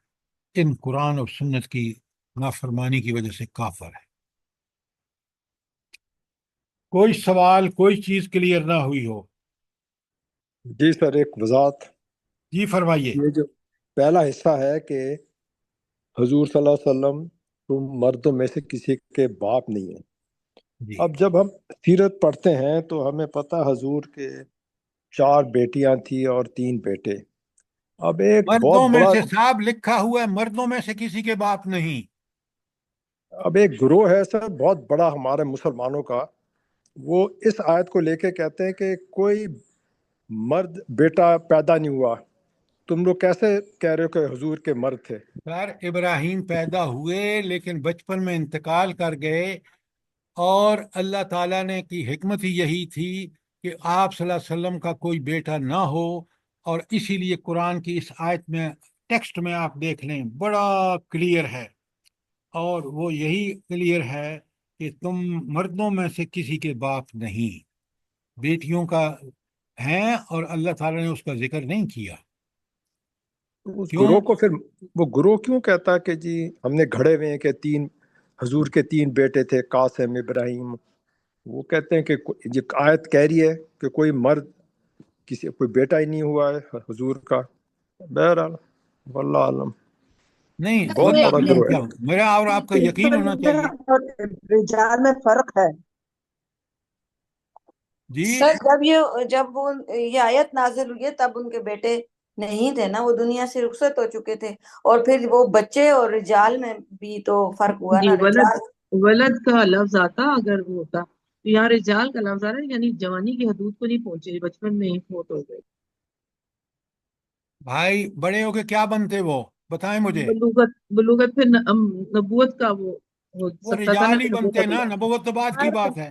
Speaker 1: ان قرآن اور سنت کی نافرمانی کی وجہ سے کافر ہے۔ کوئی سوال، کوئی چیز کلیئر نہ ہوئی ہو؟
Speaker 12: جی سر، ایک وضاحت۔
Speaker 1: جی فرمائیے۔
Speaker 12: یہ جو پہلا حصہ ہے کہ حضور صلی اللہ علیہ وسلم تم مردوں میں سے کسی کے باپ نہیں ہیں،
Speaker 1: جی
Speaker 12: اب جب ہم سیرت پڑھتے ہیں تو ہمیں پتہ حضور کے 4 بیٹیاں تھیں اور 3 بیٹے۔ اب ایک
Speaker 1: مردوں
Speaker 12: بہت
Speaker 1: میں
Speaker 12: بڑا،
Speaker 1: سے صاحب لکھا ہوا ہے مردوں میں سے کسی کے باپ نہیں۔
Speaker 12: اب ایک گروہ ہے سر بہت بڑا ہمارے مسلمانوں کا، وہ اس آیت کو لے کے کہتے ہیں کہ کوئی مرد بیٹا پیدا نہیں ہوا۔ تم لوگ کیسے کہہ رہے ہو کہ حضور کے مرد تھے؟
Speaker 1: سر ابراہیم پیدا ہوئے لیکن بچپن میں انتقال کر گئے، اور اللہ تعالیٰ نے کی حکمت ہی یہی تھی کہ آپ صلی اللہ علیہ وسلم کا کوئی بیٹا نہ ہو، اور اسی لیے قرآن کی اس آیت میں ٹیکسٹ میں آپ دیکھ لیں بڑا کلیئر ہے، اور وہ یہی کلیئر ہے کہ تم مردوں میں سے کسی کے باپ نہیں، بیٹیوں کا ہیں، اور اللہ تعالیٰ نے اس کا ذکر نہیں کیا۔
Speaker 12: اس
Speaker 1: کیوں؟
Speaker 12: گروہ کو پھر وہ گروہ کیوں کہتا کہ جی ہم نے گھڑے ہوئے ہیں کہ 3 حضور کے 3 بیٹے تھے، قاسم، ابراہیم؟ وہ کہتے ہیں کہ یہ آیت کہہ رہی ہے کہ کوئی مرد کوئی بیٹا ہی نہیں ہوا ہے حضور کا۔ بہرحال واللہ عالم،
Speaker 1: نہیں،
Speaker 12: بہت
Speaker 1: واللہ
Speaker 12: بڑا
Speaker 1: علم
Speaker 12: گروہ ہے۔
Speaker 1: کیا، میرا اور آپ کا یقین ہونا چاہیے۔
Speaker 11: رجال میں فرق ہے۔
Speaker 1: جی
Speaker 4: سر جب یہ آیت نازل ہوئی ہے تب ان کے بیٹے نہیں تھے نا، وہ دنیا سے رخصت ہو چکے تھے، اور پھر وہ بچے اور رجال میں بھی تو فرق ہوا
Speaker 6: جی،
Speaker 4: نا۔ رجال
Speaker 6: ولد کا لفظ آتا اگر وہ ہوتا تو یہاں رجال کا لفظ آ رہا ہے، یعنی جوانی کی حدود کو نہیں پہنچے، بچپن میں ہی فوت ہو گئے۔
Speaker 1: بھائی بڑے ہو کے کیا بنتے وہ بتائیں مجھے؟
Speaker 6: بلوغت پھر نبوت کا وہ ہو
Speaker 1: وہ
Speaker 6: سکتا تھا نا
Speaker 1: رجال ہی
Speaker 6: کہ
Speaker 1: بنتے نا،
Speaker 6: نبوت
Speaker 1: نبوت تو بعد کی بات ہے۔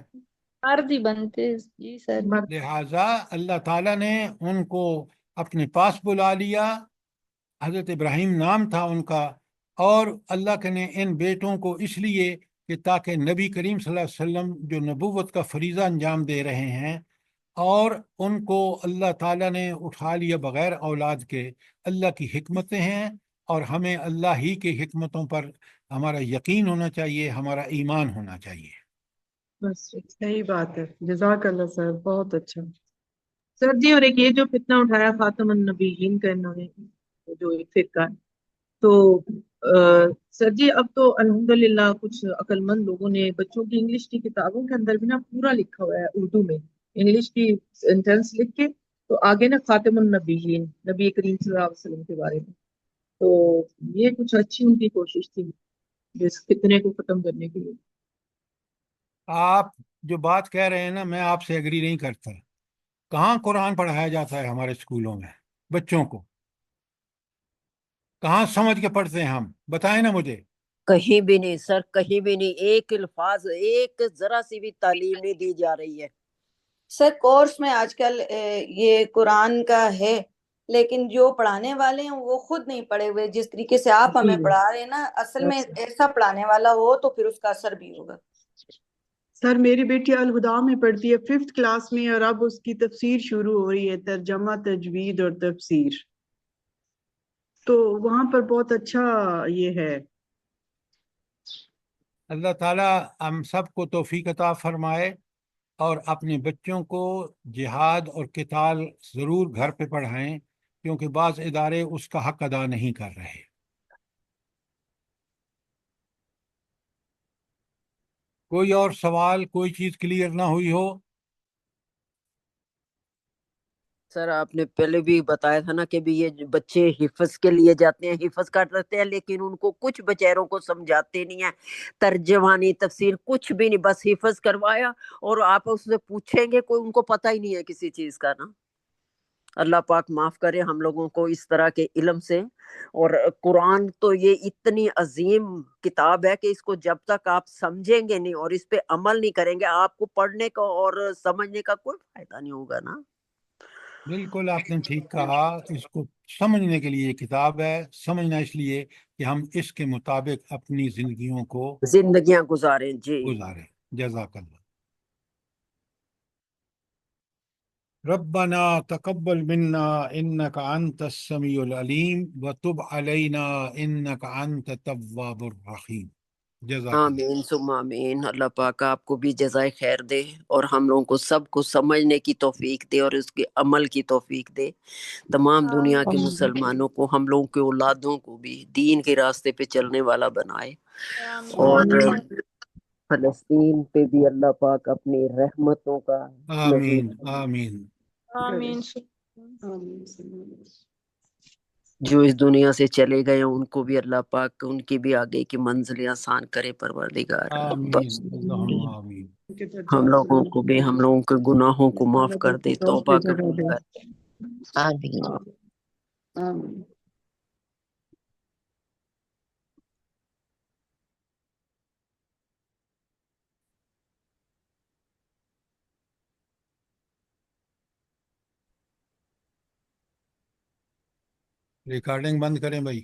Speaker 7: مرد ہی بنتے جی سر۔
Speaker 1: لہٰذا اللہ تعالیٰ نے ان کو اپنے پاس بلا لیا، حضرت ابراہیم نام تھا ان کا، اور اللہ کے نے ان بیٹوں کو اس لیے کہ تاکہ نبی کریم صلی اللہ علیہ وسلم جو نبوت کا فریضہ انجام دے رہے ہیں، اور ان کو اللہ تعالیٰ نے اٹھا لیا بغیر اولاد کے، اللہ کی حکمتیں ہیں، اور ہمیں اللہ ہی کی حکمتوں پر ہمارا یقین ہونا چاہیے، ہمارا ایمان ہونا چاہیے۔
Speaker 6: بس صحیح بات ہے، جزاک اللہ سر، بہت اچھا سر جی۔ اور ایک یہ جو فتنہ اٹھایا خاتم النبیین کا انہوں نے، جو ایک فرقہ ہے، تو سر جی اب تو الحمدللہ کچھ عقل مند لوگوں نے بچوں کی انگلش کی کتابوں کے اندر بھی نا پورا لکھا ہوا ہے اردو میں، انگلش کی سینٹینس لکھ کے تو آگے نا خاتم النبیین، نبی کریم صلی اللہ علیہ وسلم کے بارے میں، تو یہ کچھ اچھی ان کی کوشش تھی اس فتنے کو ختم کرنے کے لیے۔
Speaker 1: آپ جو بات کہہ رہے ہیں نا، میں آپ سے ایگری نہیں کرتا۔ کہاں قرآن پڑھایا جاتا ہے ہمارے اسکولوں میں بچوں کو؟ کہاں سمجھ کے پڑھتے ہیں ہم؟ بتائیں نا مجھے۔
Speaker 10: کہیں بھی نہیں سر، کہیں بھی نہیں، ایک الفاظ، ایک ذرا سی بھی تعلیم نہیں دی جا رہی ہے۔
Speaker 4: سر کورس میں آج کل یہ قرآن کا ہے، لیکن جو پڑھانے والے ہیں وہ خود نہیں پڑھے ہوئے، جس طریقے سے آپ ہمیں پڑھا رہے ہیں نا، اصل میں ایسا پڑھانے والا ہو تو پھر اس کا اثر بھی ہوگا۔
Speaker 13: سر میری بیٹی الہدا میں پڑھتی ہے 5th کلاس میں، اور اب اس کی تفسیر شروع ہو رہی ہے، ترجمہ، تجوید اور تفسیر، تو وہاں پر بہت اچھا یہ ہے۔
Speaker 1: اللہ تعالیٰ ہم سب کو توفیق عطا فرمائے، اور اپنے بچوں کو جہاد اور قتال ضرور گھر پہ پڑھائیں، کیونکہ بعض ادارے اس کا حق ادا نہیں کر رہے۔ کوئی اور سوال، کوئی چیز کلیئر نہ ہوئی ہو؟
Speaker 10: سر آپ نے پہلے بھی بتایا تھا نا کہ بھی یہ جو بچے حفظ کے لیے جاتے ہیں حفظ کرتے ہیں لیکن ان کو کچھ بچیروں کو سمجھاتے نہیں ہیں ترجمانی تفسیر کچھ بھی نہیں بس حفظ کروایا اور آپ اس سے پوچھیں گے کوئی ان کو پتہ ہی نہیں ہے کسی چیز کا نا اللہ پاک معاف کرے ہم لوگوں کو اس طرح کے علم سے اور قرآن تو یہ اتنی عظیم کتاب ہے کہ اس کو جب تک آپ سمجھیں گے نہیں اور اس پہ عمل نہیں کریں گے آپ کو پڑھنے کا اور سمجھنے کا کوئی فائدہ نہیں ہوگا نا
Speaker 1: بالکل آپ نے ٹھیک کہا، اس کو سمجھنے کے لیے یہ کتاب ہے، سمجھنا اس لیے کہ ہم اس کے مطابق اپنی زندگیوں کو
Speaker 10: زندگیاں گزاریں جی
Speaker 1: گزاریں۔ جزاک اللہ۔ ربنا تقبل منا انك انت السميع العليم وتب علينا انك انت التواب الرحيم۔ جزاک اللہ۔
Speaker 10: آمین ثم آمین اللہ پاک آپ کو بھی جزائے خیر دے اور ہم لوگوں کو سب کو سمجھنے کی توفیق دے اور اس کے عمل کی توفیق دے تمام دنیا کے مسلمانوں کو ہم لوگوں کے اولادوں کو بھی دین کے راستے پہ چلنے والا بنائے اور فلسطین پہ بھی اللہ پاک اپنی رحمتوں کا
Speaker 1: آمین
Speaker 10: نزول
Speaker 1: آمین۔
Speaker 7: آمین
Speaker 10: جو اس دنیا سے چلے گئے ہیں ان کو بھی اللہ پاک ان کی بھی آگے کی منزلیں آسان کرے پروردگار
Speaker 1: آمین
Speaker 10: بس
Speaker 1: اللہم آمین۔
Speaker 10: ہم لوگوں کو بھی ہم لوگوں کے گناہوں کو معاف کر دے توبہ قبول کر
Speaker 14: آمین۔
Speaker 6: آمین
Speaker 1: ریکارڈنگ بند کریں بھائی۔